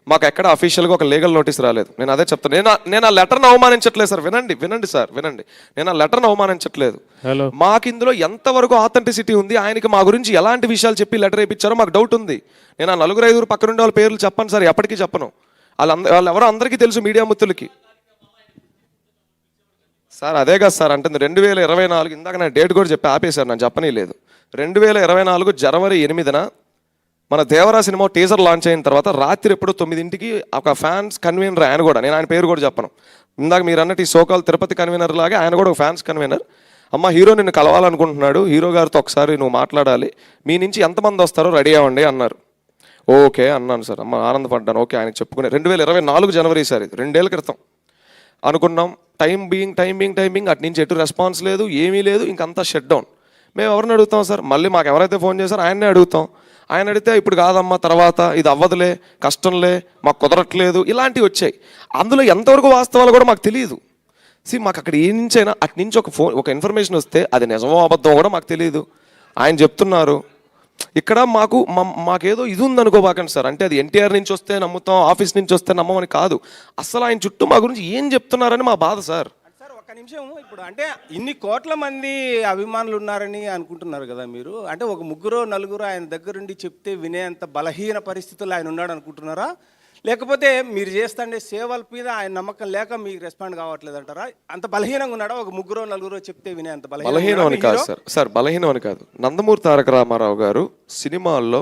మాకు ఎక్కడ అఫీషియల్గా ఒక లీగల్ నోటీస్ రాలేదు. నేను అదే చెప్తాను. నేను ఆ లెటర్ను అవమానించట్లేదు సార్. వినండి సార్. నేను ఆ లెటర్ను అవమానించట్లేదు. మాకు ఇందులో ఎంతవరకు ఆథెంటిసిటీ ఉంది, ఆయనకి మా గురించి ఎలాంటి విషయాలు చెప్పి లెటర్ వేయించారో మాకు డౌట్ ఉంది. నేను ఆ 4-5 పక్కనుండే వాళ్ళ పేర్లు చెప్పను సార్, ఎప్పటికీ చెప్పను. వాళ్ళు ఎవరో అందరికీ తెలుసు, మీడియా ముత్తులకి. సార్ అదే కదా సార్ అంటుంది 2024. ఇందాక నేను డేట్ కూడా చెప్పి ఆపేశారు, నేను చెప్పనీ లేదు. 2024 జనవరి 8న మన దేవరా సినిమా టీజర్ లాంచ్ అయిన తర్వాత రాత్రి ఎప్పుడు 9ంటికి ఒక ఫ్యాన్స్ కన్వీనర్, ఆయన కూడా, నేను ఆయన పేరు కూడా చెప్పను, ఇందాక మీరు అన్నట్టు ఈ సోకాల్ తిరుపతి కన్వీనర్ లాగా ఆయన కూడా ఒక ఫ్యాన్స్ కన్వీనర్. అమ్మ హీరో నిన్ను కలవాలనుకుంటున్నాడు, హీరో గారితో ఒకసారి నువ్వు మాట్లాడాలి, మీ నుంచి ఎంతమంది వస్తారో రెడీ అవ్వండి అన్నారు. ఓకే అన్నాను సార్. అమ్మ ఆనందపడ్డాను. ఓకే ఆయన చెప్పుకునే 2024 జనవరి సార్, ఇది 2 ఏళ్ళ క్రితం అనుకున్నాం. టైం బీయింగ్ అటు నుంచి ఎటు రెస్పాన్స్ లేదు, ఏమీ లేదు, ఇంకంతా షట్ డౌన్. మేము ఎవరిని అడుగుతాం సార్? మళ్ళీ మాకు ఎవరైతే ఫోన్ చేశారో ఆయన్నే అడుగుతాం. ఆయన అడిగితే ఇప్పుడు కాదమ్మా, తర్వాత ఇది అవ్వదులే, కష్టంలే, మాకు కుదరట్లేదు, ఇలాంటివి వచ్చాయి. అందులో ఎంతవరకు వాస్తవాలు కూడా మాకు తెలియదు. మాకు అక్కడ ఏ నుంచైనా అటు నుంచి ఒక ఇన్ఫర్మేషన్ వస్తే అది నిజమో అబద్ధమో కూడా మాకు తెలియదు. ఆయన చెప్తున్నారు. ఇక్కడ మాకేదో ఇది ఉందనుకోబాకండి సార్. అంటే అది ఎన్టీఆర్ నుంచి వస్తే నమ్ముతాం, ఆఫీస్ నుంచి వస్తే నమ్మమని కాదు, అసలు ఆయన చుట్టూ మా గురించి ఏం చెప్తున్నారని మా బాధ సార్. సార్ ఒక్క నిమిషం, ఇప్పుడు అంటే ఇన్ని కోట్ల మంది అభిమానులు ఉన్నారని అనుకుంటున్నారు కదా మీరు, అంటే ఒక 3-4 ఆయన దగ్గరుండి చెప్తే వినేంత బలహీన పరిస్థితుల్లో ఆయన ఉన్నాడు అనుకుంటున్నారా? లేకపోతే మీరు చేస్తుండే సేవల మీద ఆయన నమ్మకం లేక మీకు రెస్పాండ్ కావట్లేదు అంటారా? అంత బలహీనంగా ఉన్నాడా? ఒక 3-4 చెప్తే వినే అంత బలహీనం అని కాదు సార్, బలహీనం అని కాదు. నందమూరి తారక రామారావు గారు సినిమాల్లో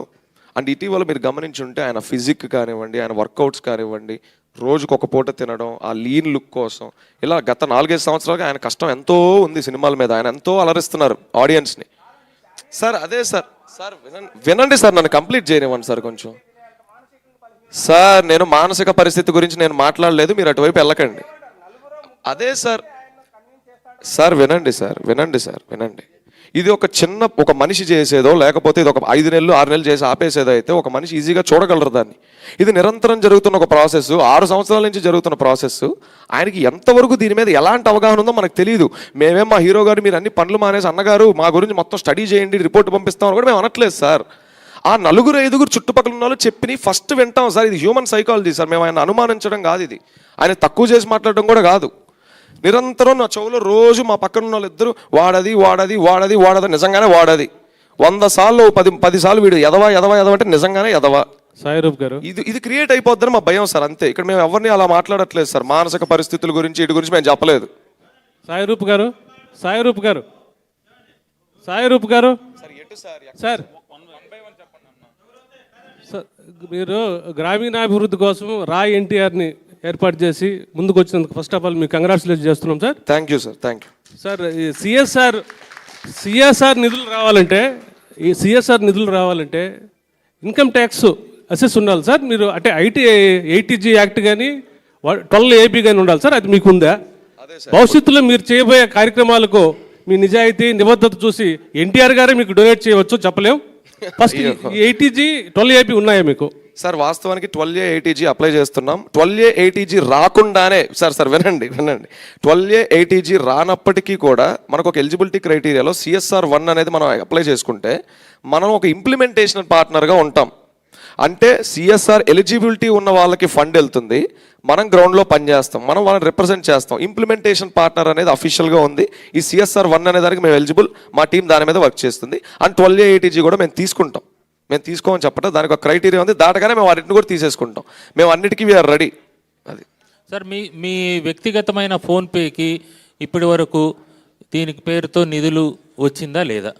అండ్ ఇటీవల మీరు గమనించుంటే ఆయన ఫిజిక్ కానివ్వండి, ఆయన వర్కౌట్స్ కానివ్వండి, రోజుకు ఒక పూట తినడం, ఆ లీన్ లుక్ కోసం, ఇలా గత 4-5 సంవత్సరాలుగా ఆయన కష్టం ఎంతో ఉంది సినిమాల మీద. ఆయన ఎంతో అలరిస్తున్నారు ఆడియన్స్ని సార్. అదే సార్ వినండి సార్, నన్ను కంప్లీట్ చేయనివ్వండి సార్ కొంచెం. సార్ నేను మానసిక పరిస్థితి గురించి నేను మాట్లాడలేదు, మీరు అటువైపు వెళ్ళకండి. అదే సార్, సార్ వినండి సార్, వినండి సార్, వినండి. ఇది ఒక మనిషి చేసేదో లేకపోతే ఇది ఒక 5 నెలలు 6 నెలలు చేసి ఆపేసేదో అయితే ఒక మనిషి ఈజీగా చూడగలరు దాన్ని. ఇది నిరంతరం జరుగుతున్న ఒక ప్రాసెస్, 6 సంవత్సరాల నుంచి జరుగుతున్న ప్రాసెస్. ఆయనకి ఎంతవరకు దీని మీద ఎలాంటి అవగాహన ఉందో మనకు తెలియదు. మేమేం మా హీరో గారు మీరు అన్ని పనులు మానేసి అన్నగారు మా గురించి మొత్తం స్టడీ చేయండి, రిపోర్ట్ పంపిస్తామని కూడా మేము అనట్లేదు సార్. ఆ 4-5 చుట్టుపక్కల ఉన్న వాళ్ళు చెప్పి ఫస్ట్ వింటాం సార్. ఇది హ్యూమన్ సైకాలజీ సార్. మేము ఆయన అనుమానించడం కాదు, ఇది ఆయన తక్కువ చేసి మాట్లాడడం కూడా కాదు. నిరంతరం నా చెవులో రోజు మా పక్కన ఉన్న వాళ్ళు ఇద్దరు వాడది వాడది వాడది వాడది, నిజంగానే వాడది. 100 సార్లు 10 సార్లు వీడు ఎదవా ఎదవా ఎదవ అంటే నిజంగానే ఎదవా. సాయిరూప్ గారు, ఇది క్రియేట్ అయిపోద్దని మా భయం సార్, అంతే. ఇక్కడ మేము ఎవరిని అలా మాట్లాడట్లేదు సార్. మానసిక పరిస్థితుల గురించి వీటి గురించి మేము చెప్పలేదు. సాయిరూప్ గారు, సాయిరూప్ గారు, సాయిరూప్ గారు సార్, మీరు గ్రామీణాభివృద్ధి కోసం రాయ్ ఎన్టీఆర్ని ఏర్పాటు చేసి ముందుకు వచ్చినందుకు ఫస్ట్ ఆఫ్ ఆల్ మీకు కంగ్రాచులేట్ చేస్తున్నాం sir. Thank you sir, thank you sir. ఈ సిఎస్ఆర్ నిధులు రావాలంటే ఇన్కమ్ ట్యాక్స్ అసెస్ ఉండాలి సార్. మీరు అంటే ఐటీజీ యాక్ట్ కానీ 12AB కానీ ఉండాలి సార్. అది మీకు ఉందా? భవిష్యత్తులో మీరు చేయబోయే కార్యక్రమాలకు మీ నిజాయితీ నిబద్ధత చూసి ఎన్టీఆర్ గారే మీకు డొనేట్ చేయవచ్చు, చెప్పలేం. ఫస్ట్ ఐటీజీ 12AB ఉన్నాయా మీకు? సార్ వాస్తవానికి 12A ATG అప్లై చేస్తున్నాం. 12A ATG రాకుండానే సార్ వినండి 12A ATG రానప్పటికీ కూడా మనకు ఒక ఎలిజిబిలిటీ క్రైటీరియాలో CSR 1 అనేది మనం అప్లై చేసుకుంటే మనం ఒక ఇంప్లిమెంటేషన్ పార్ట్నర్గా ఉంటాం. అంటే CSR ఎలిజిబిలిటీ ఉన్న వాళ్ళకి ఫండ్ వెళ్తుంది, మనం గ్రౌండ్లో పనిచేస్తాం, మనం వాళ్ళని రిప్రజెంట్ చేస్తాం. ఇంప్లిమెంటేషన్ పార్ట్నర్ అనేది అఫీషియల్గా ఉంది. ఈ CSR 1 అనే దానికి మేము ఎలిజిబుల్, మా టీం దాని మీద వర్క్ చేస్తుంది. అండ్ 12A ATG కూడా మేము తీసుకుంటాం. మేము తీసుకోమని చెప్పటం దానికి ఒక క్రైటీరియా ఉంది, దాటగానే మేము వాటిని కూడా తీసేసుకుంటాం. మేము అన్నిటికీ వీఆర్ రెడీ. అది సార్, మీ వ్యక్తిగతమైన ఫోన్పేకి ఇప్పటి వరకు దీనికి పేరుతో నిధులు వచ్చిందా లేదా?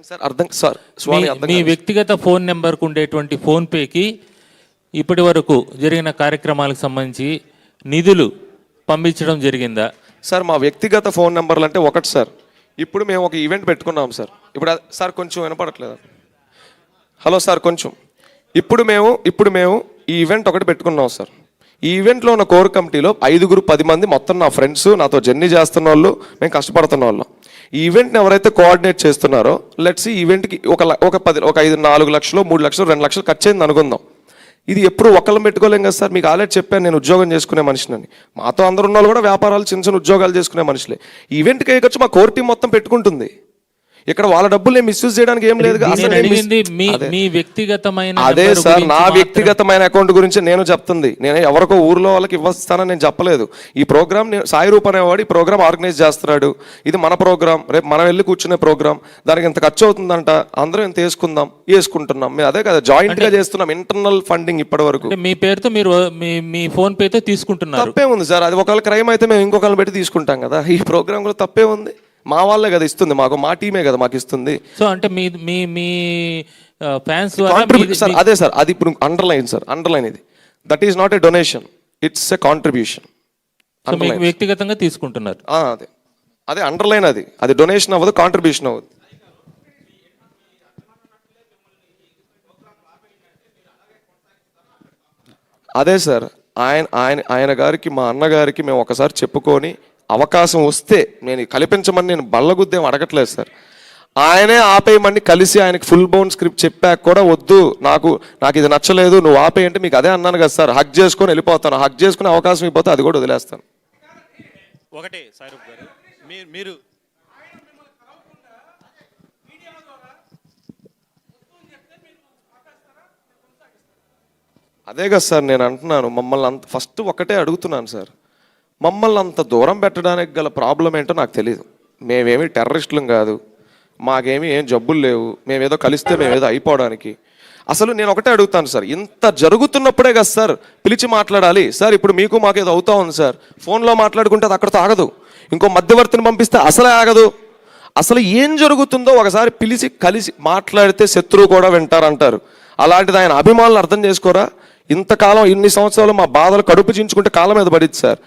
సార్ అర్థం సార్ స్వామి మీ వ్యక్తిగత ఫోన్ నెంబర్కు ఉండేటువంటి ఫోన్పేకి ఇప్పటి వరకు జరిగిన కార్యక్రమాలకు సంబంధించి నిధులు పంపించడం జరిగిందా? సార్ మా వ్యక్తిగత ఫోన్ నెంబర్లు అంటే ఒకటి సార్, ఇప్పుడు మేము ఒక ఈవెంట్ పెట్టుకున్నాం సార్. ఇప్పుడు సార్ కొంచెం వినపడట్లేదు. హలో సార్ కొంచెం ఇప్పుడు మేము ఈ ఈవెంట్ ఒకటి పెట్టుకున్నాం సార్. ఈ ఈవెంట్లో ఉన్న కోర్ కమిటీలో 5-10 మంది మొత్తం నా ఫ్రెండ్స్, నాతో జర్నీ చేస్తున్న వాళ్ళు, మేము కష్టపడుతున్న వాళ్ళం. ఈ ఈవెంట్ని ఎవరైతే కోఆర్డినేట్ చేస్తున్నారో లెట్స్ ఈ ఈవెంట్కి ఒక 4 లక్షలు 3 లక్షలు 2 లక్షలు ఖర్చు అయింది అనుకుందాం. ఇది ఎప్పుడు ఒకళ్ళని పెట్టుకోలేం కదా సార్. మీకు ఆల్రెడీ చెప్పాను నేను ఉద్యోగం చేసుకునే మనిషిని. మాతో అందరు ఉన్న వాళ్ళు కూడా వ్యాపారాలు చిన్న ఉద్యోగాలు చేసుకునే మనుషులే. ఈ ఈవెంట్కి అయ్యొచ్చు మా కోర్ టీం మొత్తం పెట్టుకుంటుంది. ఇక్కడ వాళ్ళ డబ్బులు మిస్యూజ్ చేయడానికి ఏం లేదు. అదే సార్ నా వ్యక్తిగతమైన అకౌంట్ గురించి నేను చెప్తుంది. నేను ఎవరికో ఊర్లో వాళ్ళకి ఇవ్వస్తానని నేను చెప్పలేదు. ఈ ప్రోగ్రామ్ సాయి రూప్ అనేవాడు ఈ ప్రోగ్రామ్ ఆర్గనైజ్ చేస్తున్నాడు. ఇది మన ప్రోగ్రామ్, రేపు మనం వెళ్ళి కూర్చునే ప్రోగ్రామ్. దానికి ఇంత ఖర్చు అవుతుందంట, అందరం ఇంత వేసుకుంటున్నాం. మేము అదే కదా జాయింట్ గా చేస్తున్నాం, ఇంటర్నల్ ఫండింగ్ ఇప్పటి వరకు. మీ పేరుతో మీరు మీ ఫోన్ పేతో తీసుకుంటున్నారు, తప్పే ఉంది సార్. అది ఒకవేళ క్రైమ్ అయితే మేము ఇంకొకరిని పెట్టి తీసుకుంటాం కదా. ఈ ప్రోగ్రామ్ లో తప్పే ఉంది. మా వాళ్ళే కదా ఇస్తుంది మాకు, మా టీమే కదా మాకు ఇస్తుంది. సో అంటే మీ ఫ్యాన్స్ సార్ అదే సార్, అది ఇప్పుడు అండర్లైన్ ఇది. That is not a donation, it's a contribution. వ్యక్తిగతంగా తీసుకుంటున్నారు. అదే అండర్లైన్, అది డొనేషన్ అవ్వదు, కాంట్రిబ్యూషన్ అవ్వదు. అదే సార్ ఆయన గారికి మా అన్నగారికి మేము ఒకసారి చెప్పుకొని అవకాశం వస్తే నేను కల్పించమని నేను బల్లగుద్దేం అడగట్లేదు సార్. ఆయనే ఆపేయమని కలిసి ఆయనకి ఫుల్ బౌన్ స్క్రిప్ట్ చెప్పాక కూడా వద్దు నాకు ఇది నచ్చలేదు నువ్వు ఆపేయంటే మీకు అదే అన్నాను కదా సార్. హక్ చేసుకొని వెళ్ళిపోతాను, హక్ చేసుకునే అవకాశం ఇవ్వకపోతే అది కూడా వదిలేస్తాను. ఒకటే సాయిరూప్ గారు, మీరు అదే కదా సార్ నేను అంటున్నాను. మమ్మల్ని ఫస్ట్ ఒకటే అడుగుతున్నాను సార్, మమ్మల్ని అంత దూరం పెట్టడానికి గల ప్రాబ్లం ఏంటో నాకు తెలియదు. మేమేమి టెర్రరిస్టులం కాదు, మాకేమీ ఏం జబ్బులు లేవు, మేమేదో కలిస్తే మేమేదో అయిపోవడానికి. అసలు నేను ఒకటే అడుగుతాను సార్, ఇంత జరుగుతున్నప్పుడే కదా సార్ పిలిచి మాట్లాడాలి. సార్ ఇప్పుడు మీకు మాకేదో అవుతా ఉంది సార్, ఫోన్లో మాట్లాడుకుంటే అది అక్కడితో ఆగదు, ఇంకో మధ్యవర్తిని పంపిస్తే అసలే ఆగదు. అసలు ఏం జరుగుతుందో ఒకసారి పిలిచి కలిసి మాట్లాడితే శత్రువు కూడా వింటారంటారు. అలాంటిది ఆయన అభిమానులు అర్థం చేసుకోరా? ఇంతకాలం ఇన్ని సంవత్సరాలు మా బాధలు కడుపు చించుకుంటే కాలం మీద పడింది సార్.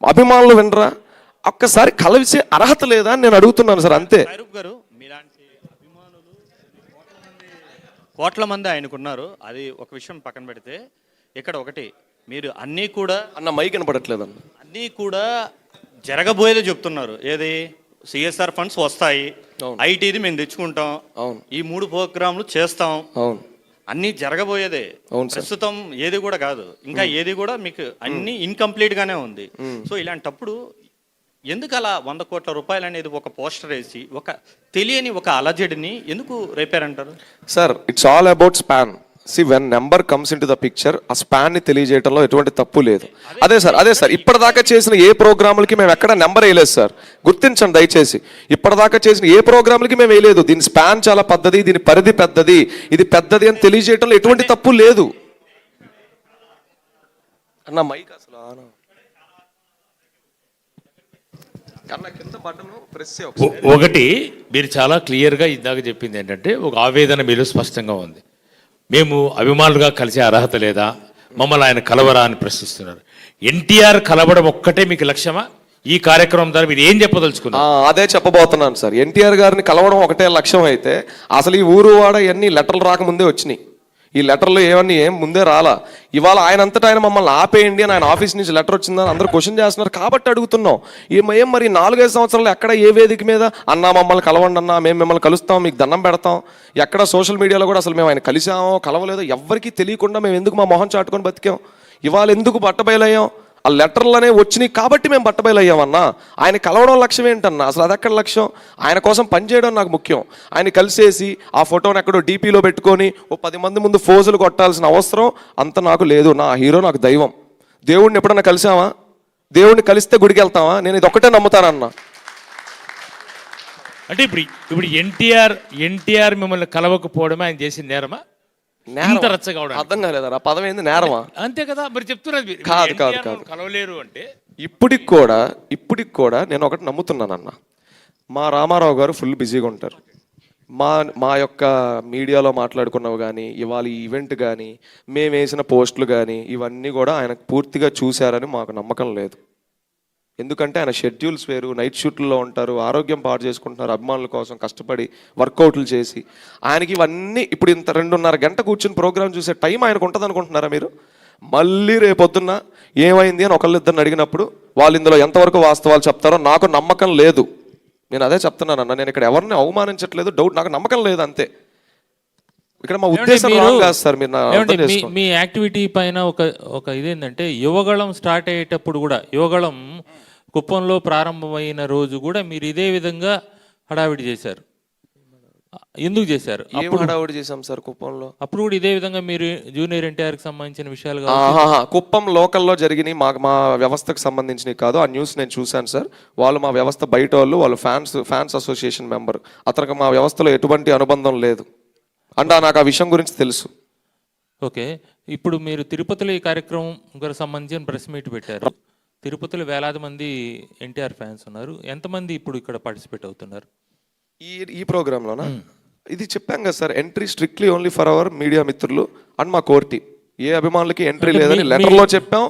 అభిమానులు వినరా? ఒక్కసారి కలిసే అర్హత లేదా అని నేను అడుగుతున్నాను సార్, అంతే. గారు మీలాంటి అభిమానులు కోట్ల మంది ఆయనకున్నారు. అది ఒక విషయం పక్కన పెడితే ఇక్కడ ఒకటి, మీరు అన్నీ కూడా అన్న మైక్ వినపడట్లేదన్న. అన్నీ కూడా జరగబోయేదే చెప్తున్నారు. ఏది సిఎస్ఆర్ ఫండ్స్ వస్తాయి, అవును. ఐటీది మేము తెచ్చుకుంటాం, అవును. ఈ 3 ప్రోగ్రాంలు చేస్తాం, అవును అన్నీ జరగబోయేదే. అవును సార్. ప్రస్తుతం ఏది కూడా కాదు, ఇంకా ఏది కూడా మీకు అన్ని ఇన్కంప్లీట్ గానే ఉంది. సో ఇలాంటప్పుడు ఎందుకు అలా 100 కోట్ల రూపాయలు అనేది ఒక పోస్టర్ వేసి ఒక తెలియని ఒక అలజడిని ఎందుకు రేపారంటారు? Sir, it's all about span. See when number comes into the picture, ఆ స్పాన్ ని తెలియజేయడంలో ఎటువంటి తప్పు లేదు. అదే సార్ ఇప్పటిదాకా చేసిన ఏ ప్రోగ్రాములకి మేము ఎక్కడ నెంబర్ వేయలేదు సార్, గుర్తించండి దయచేసి. ఇప్పటిదాకా చేసిన ఏ ప్రోగ్రాములకి మేము వేయలేదు. దీని స్పాన్ చాలా పెద్దది, దీని పరిధి పెద్దది, ఇది పెద్దది అని తెలియజేయడంలో ఎటువంటి తప్పు లేదు అన్న. మైక్ అసలు కింద బటన్ ప్రెస్ ఒకటి మీరు చాలా క్లియర్గా ఇందాక చెప్పింది ఏంటంటే ఒక ఆవేదన మీలో స్పష్టంగా ఉంది. మేము అభిమానులుగా కలిసే అర్హత లేదా, మమ్మల్ని ఆయన కలవరా అని ప్రశ్నిస్తున్నారు. ఎన్టీఆర్ కలవడం ఒక్కటే మీకు లక్ష్యమా? ఈ కార్యక్రమం ద్వారా మీరు ఏం చెప్పదలుచుకున్నారు? అదే చెప్పబోతున్నాను సార్. ఎన్టీఆర్ గారిని కలవడం ఒకటే లక్ష్యం అయితే అసలు ఈ ఊరు వాడ ఇవన్నీ లెటర్లు రాకముందే వచ్చినాయి. ఈ లెటర్లు ఏం ముందే రాలా. ఇవాళ ఆయన అంతటా ఆయన మమ్మల్ని ఆపేయండి అని ఆయన ఆఫీస్ నుంచి లెటర్ వచ్చిందని అందరూ క్వశ్చన్ చేస్తున్నారు కాబట్టి అడుగుతున్నాం. ఏం మరి 4-5 సంవత్సరాలు ఎక్కడ ఏ వేదిక మీద అన్నా మమ్మల్ని కలవండి అన్నా, మేము మిమ్మల్ని కలుస్తాం, మీకు దండం పెడతాం, ఎక్కడ సోషల్ మీడియాలో కూడా అసలు మేము ఆయన కలిసామో కలవలేదో ఎవరికీ తెలియకుండా మేము ఎందుకు మా మొహం చాటుకొని బతికాం? ఇవాళ ఎందుకు బట్టబయలయ్యాం? ఆ లెటర్లనే వచ్చినాయి కాబట్టి మేము బట్టబయలయ్యామన్నా. ఆయన కలవడం లక్ష్యం ఏంటన్నా? అసలు అది ఎక్కడ లక్ష్యం? ఆయన కోసం పనిచేయడం నాకు ముఖ్యం. ఆయన కలిసేసి ఆ ఫోటోని ఎక్కడో డీపీలో పెట్టుకొని ఓ 10 మంది ముందు ఫోజులు కొట్టాల్సిన అవసరం అంత నాకు లేదు. నా హీరో నాకు దైవం. దేవుడిని ఎప్పుడన్నా కలిసామా? దేవుడిని కలిస్తే గుడికి వెళ్తామా? నేను ఇది ఒక్కటే నమ్ముతానన్నా. అంటే ఇప్పుడు ఎన్టీఆర్ మిమ్మల్ని కలవకపోవడమే ఆయన చేసిన నేరమా? ఇంత రచ్చగా అర్థం కాలేదా? ఆ పదం ఏంది? నేరమా? అంతే కదా మరి చెప్తున్నది. కాదు. కలవలేరు అంటే ఇప్పటికి కూడా నేను ఒకటి నమ్ముతున్నానన్న. మా రామారావు గారు ఫుల్ బిజీగా ఉంటారు. మా యొక్క మీడియాలో మాట్లాడుకున్నవి కానీ, ఇవాళ ఈ ఈవెంట్ కానీ, మేము వేసిన పోస్టులు కానీ ఇవన్నీ కూడా ఆయన పూర్తిగా చూశారని మాకు నమ్మకం లేదు. ఎందుకంటే ఆయన షెడ్యూల్స్ వేరు, నైట్ షూట్లో ఉంటారు, ఆరోగ్యం పాడు చేసుకుంటున్నారు అభిమానుల కోసం కష్టపడి వర్కౌట్లు చేసి. ఆయనకి ఇవన్నీ ఇప్పుడు ఇంత 2.5 గంట కూర్చుని ప్రోగ్రామ్ చూసే టైం ఆయనకు ఉంటుంది అనుకుంటున్నారా మీరు? మళ్ళీ రేపొద్దున్న ఏమైంది అని ఒకళ్ళిద్దరిని అడిగినప్పుడు వాళ్ళు ఇందులో ఎంతవరకు వాస్తవాలు చెప్తారో నాకు నమ్మకం లేదు. నేను అదే చెప్తున్నాను అన్న. నేను ఇక్కడ ఎవరిని అవమానించట్లేదు, నాకు నమ్మకం లేదు అంతే. ఇక్కడ మా ఉద్దేశం రాంగ్ కాదు సార్. మీరు మీ యాక్టివిటీ పైన ఒక ఇదేంటంటే యువగళం స్టార్ట్ అయ్యేటప్పుడు కూడా, యువగళం కుప్పంలో ప్రారంభమైన రోజు కూడా మీరు ఇదే విధంగా హడావిడి చేశారు. ఎందుకు చేశారు? హడావిడి చేశాం సార్ కుప్పంలో. అప్పుడు కూడా ఇదే విధంగా మీరు జూనియర్ ఎన్టీఆర్కి సంబంధించిన విషయాలు కుప్పం లోకల్లో జరిగినాయి, మా వ్యవస్థకు సంబంధించినవి కాదు. ఆ న్యూస్ నేను చూశాను సార్. వాళ్ళు మా వ్యవస్థ బయట వాళ్ళు ఫ్యాన్స్ అసోసియేషన్ మెంబర్. అతనికి మా వ్యవస్థలో ఎటువంటి అనుబంధం లేదు అంటే నాకు ఆ విషయం గురించి తెలుసు. ఓకే, ఇప్పుడు మీరు తిరుపతిలో ఈ కార్యక్రమం సంబంధించిన ప్రెస్ మీట్ పెట్టారు. తిరుపతిలో వేలాది మంది ఎన్టీఆర్ ఫ్యాన్స్ ఉన్నారు. ఎంతమంది ఇప్పుడు ఇక్కడ పార్టిసిపేట్ అవుతున్నారు ఈ ప్రోగ్రాంలోనా? ఇది చెప్పాం కదా sir, entry strictly only for hour media మిత్రులు అండ్ మా కోర్ టీమ్. ఏ అభిమానులకి ఎంట్రీ లేదని లెటర్లో చెప్పాం.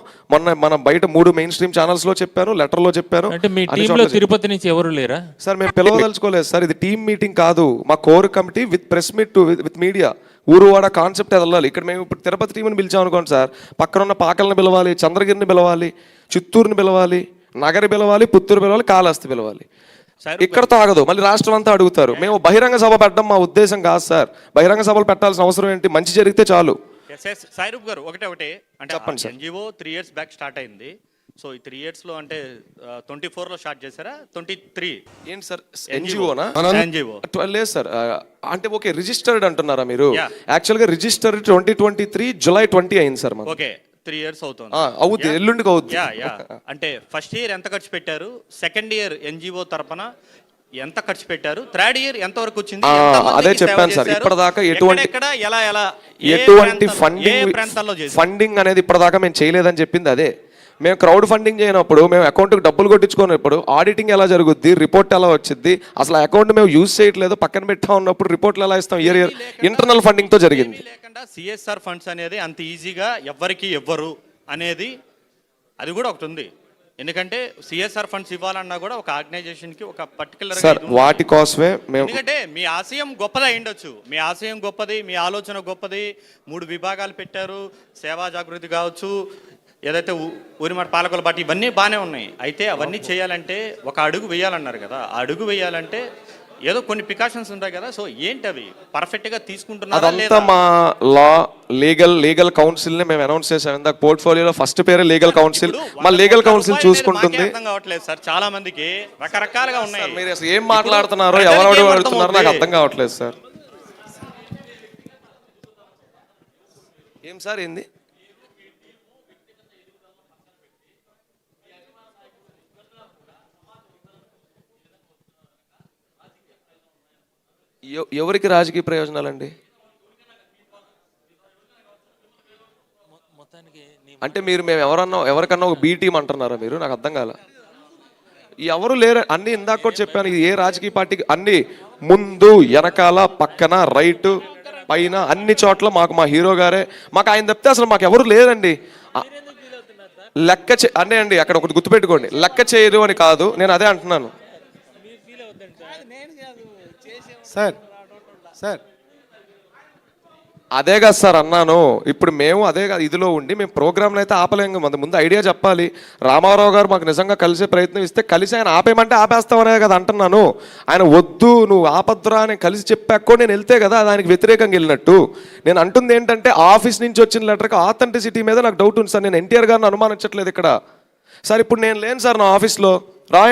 మన బయట 3 మెయిన్ స్ట్రీమ్ ఛానల్స్ లో చెప్పాను, లెటర్లో చెప్పాను. అంటే మీ టీంలో తిరుపతి నుంచి ఎవరు లేరా సార్? మేము పిలవదలుచుకోలేదు సార్. ఇది టీమ్ మీటింగ్ కాదు, మా core committee with press meet with media. ఊరువాడ కాన్సెప్ట్ వెళ్ళాలి. ఇక్కడ మేము ఇప్పుడు తిరుపతి టీంని పిలిచాం అనుకోండి సార్, పక్కన ఉన్న పాకల్ని పిలవాలి, చంద్రగిరిని పిలవాలి, చిత్తూరుని పిలవాలి, నగరి పిలవాలి, పుత్తూరు పిలవాలి, కాళహస్తి పిలవాలి. ఇక్కడతో ఆగదు, మళ్ళీ రాష్ట్రం అంతా అడుగుతారు. మేము బహిరంగ సభ పెట్టడం మా ఉద్దేశం కాదు సార్. బహిరంగ సభలు పెట్టాల్సిన అవసరం ఏంటి? మంచి జరిగితే చాలు. సాయిరూప్ గారు ఒకటే అంటే ఎన్జిఓ 3 years బ్యాక్ స్టార్ట్ అయింది. సో ఈ 3 years లో అంటే 24 లో స్టార్ట్ చేశారా? 23 ఏంటి సార్ ఎన్జిఓనా? ఎన్జిఓ లేదు సార్. అంటే ఓకే, రిజిస్టర్డ్ అంటున్నారా మీరు? యాక్చువల్గా రిజిస్టర్డ్ 2023 July 20 అయింది సార్. ఓకే, 3 years అవుతుంది. అవుద్ది, ఎల్లుండికి అవుద్ది. అంటే ఫస్ట్ ఇయర్ ఎంత ఖర్చు పెట్టారు? సెకండ్ ఇయర్ ఎన్జిఓ తరపున ఎంత ఖర్చు పెట్టారు? థర్డ్ ఇయర్ ఎంత వరకు వచ్చింది? అదే చెప్పాను సార్. ఇప్పటిదాకా ఎటువంటి ఫండింగ్ అనేది ఇప్పటిదాకా మేము చేయలేదని చెప్పింది అదే. మేము క్రౌడ్ ఫండింగ్ చేయనప్పుడు, మేము అకౌంట్కి డబ్బులు కొట్టించుకున్నప్పుడు ఆడిటింగ్ ఎలా జరుగుద్ది, రిపోర్ట్ ఎలా వచ్చింది, అసలు అకౌంట్ మేము యూజ్ చేయట్లేదు పక్కన పెట్టా ఉన్నప్పుడు రిపోర్ట్లు ఎలా ఇస్తాం? ఇయర్ ఇంటర్నల్ ఫండింగ్ తో జరిగింది. లేకుండా సిఎస్ఆర్ ఫండ్స్ అనేది అంత ఈజీగా ఎవ్వరికి ఇవ్వరు అనేది అది కూడా ఒకటి ఉంది. ఎందుకంటే సిఎస్ఆర్ ఫండ్స్ ఇవ్వాలన్నా కూడా ఒక ఆర్గనైజేషన్కి ఒక పర్టికులర్ సార్ వాటి కోసమే మేము ఎందుకంటే మీ ఆశయం గొప్పది అయ్యుండొచ్చు, మీ ఆశయం గొప్పది, మీ ఆలోచన గొప్పది. 3 విభాగాలు పెట్టారు, సేవా జాగృతి కావచ్చు, ఏదైతే ఊరిమాట పాలకుల పార్టీ, ఇవన్నీ బాగానే ఉన్నాయి. అయితే అవన్నీ చేయాలంటే ఒక అడుగు వేయాలన్నారు కదా, ఆ అడుగు వేయాలంటే ఏదో కొన్ని ప్రికాషన్స్ ఉంటాయి కదా. సో ఏంటి అవి పర్ఫెక్ట్గా తీసుకుంటున్నారా అదంతా లేదా? మా లీగల్ కౌన్సిల్ని మేము అనౌన్స్ చేసాం. ఇందాక పోర్ట్ఫోలియోలో ఫస్ట్ పేరే లీగల్ కౌన్సిల్. మా లీగల్ కౌన్సిల్ చూసుకుంటుంది. అర్థం కావట్లేదు సార్, చాలా మందికి రకరకాలుగా ఉన్నాయి. మీరు అసలు ఏం మాట్లాడుతున్నారో, ఎవరు అడుగుతున్నారో నాకు అర్థం కావట్లేదు సార్. ఏం సార్ ఏంది? ఎవరికి రాజకీయ ప్రయోజనాలండి? అంటే మీరు మేము ఎవరికన్నా ఒక బీ టీం అంటున్నారా మీరు? నాకు అర్థం కాల. ఎవరు లేరు, అన్ని ఇందాక కూడా చెప్పాను. ఇది ఏ రాజకీయ పార్టీకి అన్ని ముందు వెనకాల పక్కన రైట్ పైన అన్ని చోట్ల మాకు మా హీరో గారే, మాకు ఆయన తప్పితే అసలు మాకు ఎవరు లేరండి. అంటే అండి అక్కడ ఒకటి గుర్తుపెట్టుకోండి, లెక్క చేయరు అని కాదు, నేను అదే అంటున్నాను సార్. అదే కదా సార్ అన్నాను. ఇప్పుడు మేము అదే కదా ఇదిలో ఉండి మేము ప్రోగ్రామ్ని అయితే ఆపలేము. ముందు ఐడియా చెప్పాలి. రామారావు గారు మాకు నిజంగా కలిసే ప్రయత్నం ఇస్తే కలిసి ఆయన ఆపేయమంటే ఆపేస్తామనే కదా అంటున్నాను. ఆయన వద్దు నువ్వు ఆపద్దురా అని కలిసి చెప్పాక నేను వెళ్తే కదా దానికి వ్యతిరేకంగా వెళ్ళినట్టు. నేను అంటుంది ఏంటంటే ఆఫీస్ నుంచి వచ్చిన లెటర్కి ఆథెంటిసిటీ మీద నాకు డౌట్ ఉంది సార్. నేను ఎన్టీఆర్ గారిని అనుమానించట్లేదు ఇక్కడ సార్. ఇప్పుడు నేను లేను సార్ నా ఆఫీస్లో,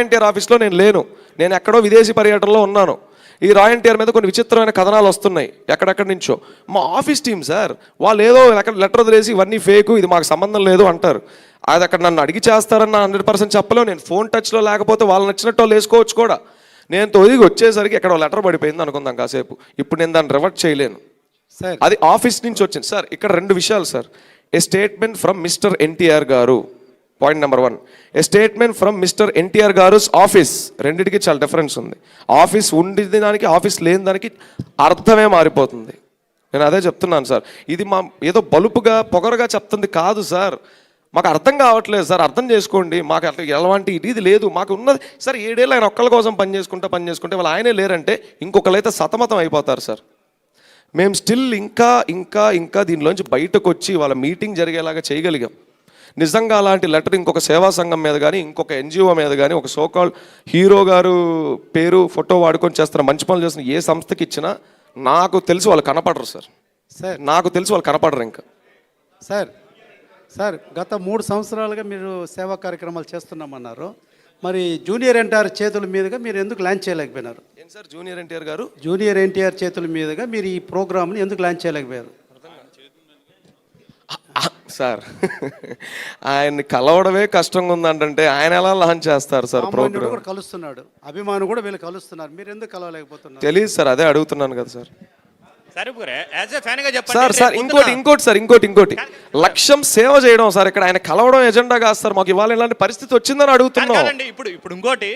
ఎన్టీఆర్ ఆఫీస్లో నేను లేను. నేను ఎక్కడో విదేశీ పర్యటనలో ఉన్నాను. ఈ ఎన్టీఆర్ మీద కొన్ని విచిత్రమైన కథనాలు వస్తున్నాయి ఎక్కడెక్కడి నుంచో. మా ఆఫీస్ టీం సార్ వాళ్ళు ఏదో లెటర్ వదిలేసి ఇవన్నీ ఫేకు, ఇది మాకు సంబంధం లేదు అంటారు. అది అక్కడ నన్ను అడిగి చేస్తారని 100% చెప్పలేవు. నేను ఫోన్ టచ్లో లేకపోతే వాళ్ళు నచ్చినట్టు వాళ్ళు వేసుకోవచ్చు కూడా. నేను తొదిగి వచ్చేసరికి ఎక్కడ లెటర్ పడిపోయింది అనుకుందాం కాసేపు. ఇప్పుడు నేను దాన్ని రివర్ట్ చేయలేను సార్. అది ఆఫీస్ నుంచి వచ్చింది సార్. ఇక్కడ 2 విషయాలు sir. A statement from mister NTR గారు, point number 1. A statement from mister NTR గారు ఆఫీస్. రెండింటికి చాలా డిఫరెన్స్ ఉంది. ఆఫీస్ ఉండి దానికి ఆఫీస్ లేని దానికి అర్థమే మారిపోతుంది. నేను అదే చెప్తున్నాను సార్. ఇది మా ఏదో బలుపుగా పొగరుగా చెప్తుంది కాదు సార్. మాకు అర్థం కావట్లేదు సార్, అర్థం చేసుకోండి. మాకు అట్లా ఎలాంటి ఇది లేదు. మాకు ఉన్నది సార్ 7 ఏళ్ళు ఆయన ఒక్కళ్ళ కోసం పని చేసుకుంటే వాళ్ళు ఆయనే లేరంటే ఇంకొకళ్ళైతే సతమతం అయిపోతారు సార్. మేము స్టిల్ ఇంకా దీనిలోంచి బయటకు వచ్చి వాళ్ళ మీటింగ్ జరిగేలాగా చేయగలిగాం. నిజంగా అలాంటి లెటర్ ఇంకొక సేవా సంఘం మీద కానీ ఇంకొక ఎన్జిఓ మీద కానీ ఒక సోకాల్ హీరో గారు పేరు ఫోటో వాడుకొని చేస్తున్న మంచి పనులు చేస్తున్న ఏ సంస్థకి ఇచ్చినా నాకు తెలిసి వాళ్ళు కనపడరు సార్. నాకు తెలిసి వాళ్ళు కనపడరు ఇంకా సార్ గత 3 సంవత్సరాలుగా మీరు సేవా కార్యక్రమాలు చేస్తున్నామన్నారు. మరి జూనియర్ ఎన్టీఆర్ చేతుల మీదుగా మీరు ఎందుకు లాంచ్ చేయలేకపోయినారు? ఏం సార్ జూనియర్ ఎన్టీఆర్ గారు? జూనియర్ ఎన్టీఆర్ చేతుల మీదుగా మీరు ఈ ప్రోగ్రామ్ని ఎందుకు లాంచ్ చేయలేకపోయారు సార్? ఆయన్ని కలవడమే కష్టంగా ఉందంటే ఆయన ఎలా లాంచ్ చేస్తారు సార్ ప్రోగ్రామ్? కూడా కలుస్తున్నాడు, అభిమానులు కూడా వీళ్ళు కలుస్తున్నారు, మీరు ఎందుకు కలవలేకపోతున్నారు? తెలియదు సార్, అదే అడుగుతున్నాను కదా సార్. సార్ ఇంకోటి లక్ష్యం సేవ చేయడం సార్. ఇక్కడ ఆయన కలవడం ఎజెండా కాదు సార్. మాకు ఇవాళ ఇలాంటి పరిస్థితి వచ్చిందని అడుగుతున్నాం. ఇప్పుడు ఇంకోటి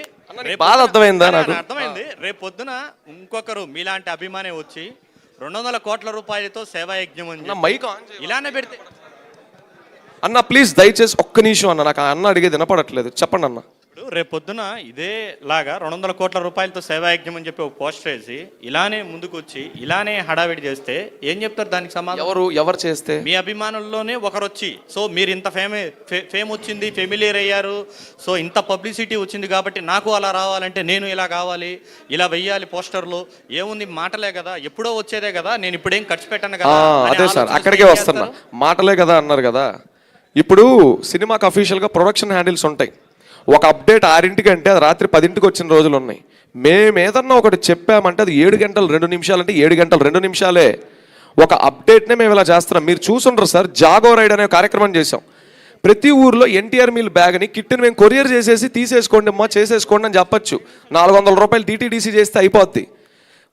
బాధ అర్థమైందా? నాకు అర్థమైంది. రేపు పొద్దున ఇంకొకరు మీలాంటి అభిమానే వచ్చి 200 కోట్ల రూపాయలతో సేవా యజ్ఞం ఇలానే పెడితే అన్న ప్లీజ్ దయచేసి ఒక్క నిమిషం అన్న, నాకు అన్న అడిగేది వినపడట్లేదు, చెప్పండి అన్న. రేపు పొద్దున ఇదే లాగా 200 కోట్ల రూపాయలతో సేవాయజ్ఞం అని చెప్పి ఒక పోస్టర్ వేసి ఇలానే ముందుకు వచ్చి ఇలానే హడావిడి చేస్తే ఏం చెప్తారు దానికి సమాధానం? ఎవరు చేస్తే? మీ అభిమానుల్లోనే ఒకరు వచ్చి, సో మీరు ఇంత ఫేమ్ వచ్చింది, ఫెమిలియర్ అయ్యారు, సో ఇంత పబ్లిసిటీ వచ్చింది కాబట్టి నాకు అలా రావాలంటే నేను ఇలా కావాలి, ఇలా వెయ్యాలి పోస్టర్లు, ఏముంది మాటలే కదా, ఎప్పుడో వచ్చేదే కదా, నేను ఇప్పుడేం ఖర్చు పెట్టాను కదా. అదే సార్ అక్కడికే వస్తున్నా, మాటలే కదా అన్నారు కదా. ఇప్పుడు సినిమాకి అఫీషియల్గా ప్రొడక్షన్ హ్యాండిల్స్ ఉంటాయి. ఒక అప్డేట్ 6 అంటే అది రాత్రి 10 వచ్చిన రోజులు ఉన్నాయి. మేము ఏదన్నా ఒకటి చెప్పామంటే అది 7 గంటలు 2 నిమిషాలు అంటే 7 గంటలు 2 నిమిషాలే. ఒక అప్డేట్నే మేము ఇలా చేస్తున్నాం. మీరు చూసుండ్రు సార్, జాగో రైడ్ అనే కార్యక్రమం చేసాం. ప్రతి ఊర్లో ఎన్టీఆర్ మీల్ బ్యాగ్ని కిట్ని మేము కొరియర్ చేసేసి తీసేసుకోండి అమ్మా చేసేసుకోండి అని చెప్పచ్చు. 400 రూపాయలు టీటీడీసీ చేస్తే అయిపోద్ది.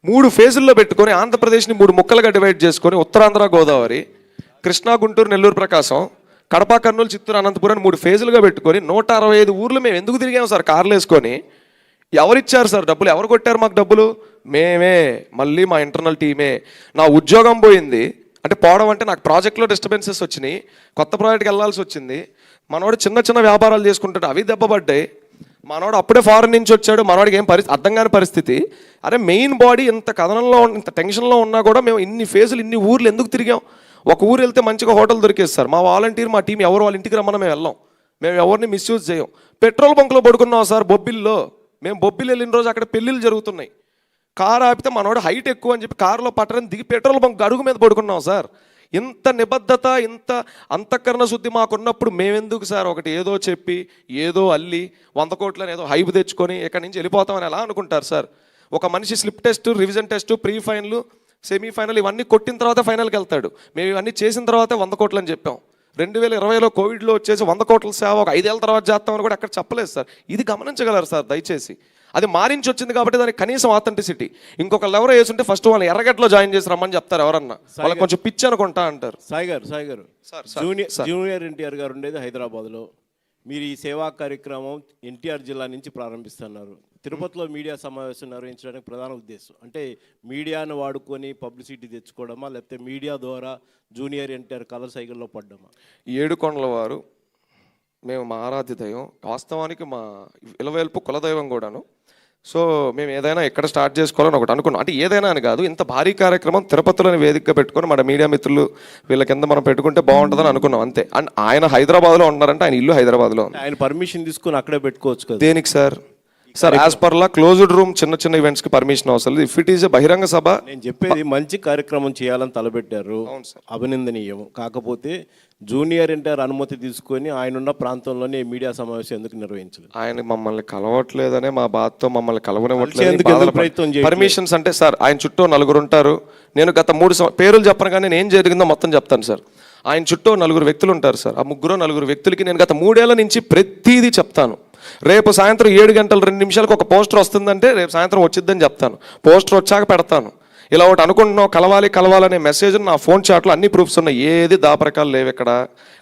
3 ఫేజుల్లో పెట్టుకొని ఆంధ్రప్రదేశ్ని 3 ముక్కలుగా డివైడ్ చేసుకొని ఉత్తరాంధ్ర గోదావరి, కృష్ణా గుంటూరు నెల్లూరు ప్రకాశం, కడప కర్నూలు చిత్తూరు అనంతపురం 3 ఫేజులుగా పెట్టుకొని 165 ఊర్లు మేము ఎందుకు తిరిగాము సార్ కార్లు వేసుకొని? ఎవరిచ్చారు సార్ డబ్బులు? ఎవరు కొట్టారు మాకు డబ్బులు? మేమే, మళ్ళీ మా ఇంటర్నల్ టీమే. నా ఉద్యోగం పోయింది అంటే పోవడం అంటే నాకు ప్రాజెక్ట్లో డిస్టర్బెన్సెస్ వచ్చినాయి, కొత్త ప్రాజెక్ట్కి వెళ్ళాల్సి వచ్చింది. మనోడు చిన్న చిన్న వ్యాపారాలు చేసుకుంటాడు, అవి దెబ్బపడ్డాయి. మనోడు అప్పుడే ఫారెన్ నుంచి వచ్చాడు, మనోడికి ఏం అర్థం కాని పరిస్థితి. అరే మెయిన్ బాడీ ఇంత కథనంలో ఇంత టెన్షన్లో ఉన్నా కూడా మేము ఇన్ని ఫేజులు ఇన్ని ఊర్లు ఎందుకు తిరిగాం? ఒక ఊరు వెళ్తే మంచిగా హోటల్ దొరికేది సార్. మా వాలంటీర్ మా టీం ఎవరు వాళ్ళ ఇంటికి రమ్మని మేము వెళ్ళాం. మేము ఎవరిని మిస్యూజ్ చేయం. పెట్రోల్ బంక్లో పడుకున్నాం సార్ బొబ్బిల్లో. మేము బొబ్బిలు వెళ్ళిన రోజు అక్కడ పెళ్ళిళ్ళు జరుగుతున్నాయి. కారు ఆపితే మనోడు హైట్ ఎక్కువ అని చెప్పి కారులో పట్టరని దిగి పెట్రోల్ బంక్ అడుగు మీద పడుకున్నాం సార్. ఇంత నిబద్ధత ఇంత అంతఃకరణ శుద్ధి మాకున్నప్పుడు మేమెందుకు సార్ ఒకటి ఏదో చెప్పి ఏదో అల్లి 100 కోట్లని ఏదో హైప్ తెచ్చుకొని ఇక్కడి నుంచి వెళ్ళిపోతామని ఎలా అనుకుంటారు సార్? ఒక మనిషి slip test, revision test, pre final, semi-final ఇవన్నీ కొట్టిన తర్వాత ఫైనల్కి వెళ్తాడు. మేము ఇవన్నీ చేసిన తర్వాత 100 కోట్లు అని చెప్పాం. 2020లో కోవిడ్లో వచ్చేసి 100 కోట్ల సేవ ఒక 5 ఏళ్ళ తర్వాత చేస్తామని కూడా ఎక్కడ చెప్పలేదు సార్. ఇది గమనించగలరు సార్ దయచేసి. అది మారించి వచ్చింది కాబట్టి దానికి కనీసం ఆథెంటిసిటీ. ఇంకొకళ్ళు ఎవరో వేసుంటే ఫస్ట్ వాళ్ళు ఎర్రగట్లో జాయిన్ చేసి రమ్మని చెప్తారు ఎవరన్నా. వాళ్ళకి కొంచెం పిచ్చి అనుకుంటా అంటారు. సాయి గారు జూనియర్ ఎన్టీఆర్ గారు ఉండేది హైదరాబాద్లో. మీరు ఈ సేవా కార్యక్రమం ఎన్టీఆర్ జిల్లా నుంచి ప్రారంభిస్తున్నారు. తిరుపతిలో మీడియా సమావేశం నిర్వహించడానికి ప్రధాన ఉద్దేశం అంటే మీడియాను వాడుకొని పబ్లిసిటీ తెచ్చుకోవడమా, లేకపోతే మీడియా ద్వారా జూనియర్ ఎన్టీఆర్ కథ సైకిల్లో పడ్డమా? ఏడుకొండల వారు మేము మా ఆరాధ్య దైవం, వాస్తవానికి మా ఇలవేల్పు కులదైవం కూడాను. సో మేము ఏదైనా ఎక్కడ స్టార్ట్ చేసుకోవాలని ఒకటి అనుకున్నాం. అంటే ఏదైనా అని కాదు, ఇంత భారీ కార్యక్రమం తిరుపతిలోని వేదికగా పెట్టుకొని మన మీడియా మిత్రులు వీళ్ళ కింద మనం పెట్టుకుంటే బాగుంటుందని అనుకున్నాం అంతే. అండ్ ఆయన హైదరాబాద్లో ఉన్నారంటే ఆయన ఇల్లు హైదరాబాద్లో ఉంది. ఆయన పర్మిషన్ తీసుకుని అక్కడే పెట్టుకోవచ్చు కదా. దేనికి sir? Sir as per law closed room చిన్న చిన్న ఈవెంట్స్కి పర్మిషన్ అవసరం లేదు. ఇఫ్ ఇట్ ఈజ్ బహిరంగ సభ, నేను చెప్పేది మంచి కార్యక్రమం చేయాలని తలపెట్టారు, అభినందనీయం. కాకపోతే జూనియర్ ఎన్టీఆర్ అనుమతి తీసుకొని ఆయన ఉన్న ప్రాంతంలోనే మీడియా సమావేశం ఎందుకు నిర్వహించలేదు? ఆయన మమ్మల్ని కలవట్లేదనే మా బాధతో మమ్మల్ని ఎందుకు కలవనివ్వట్లేదు. ప్రయత్నం చేయట్లేదు? పర్మిషన్స్ అంటే సార్ ఆయన చుట్టూ 4 ఉంటారు. నేను గత 3 పేర్లు చెప్పను కానీ నేను ఏం జరిగిందో మొత్తం చెప్తాను సార్. ఆయన చుట్టూ 4 వ్యక్తులు ఉంటారు సార్. ఆ 4 వ్యక్తులకి నేను గత 3 ఏళ్ల నుంచి ప్రతిదీ చెప్తాను. రేపు సాయంత్రం 7 గంటల 2 నిమిషాలకు ఒక పోస్టర్ వస్తుందంటే రేపు సాయంత్రం వచ్చిద్దని చెప్తాను. పోస్టర్ వచ్చాక పెడతాను. ఇలా ఒకటి అనుకుంటున్నాం కలవాలనే మెసేజ్ నా ఫోన్ చాట్లో అన్ని ప్రూఫ్స్ ఉన్నాయి. ఏది దాపరకాలు లేవు ఇక్కడ.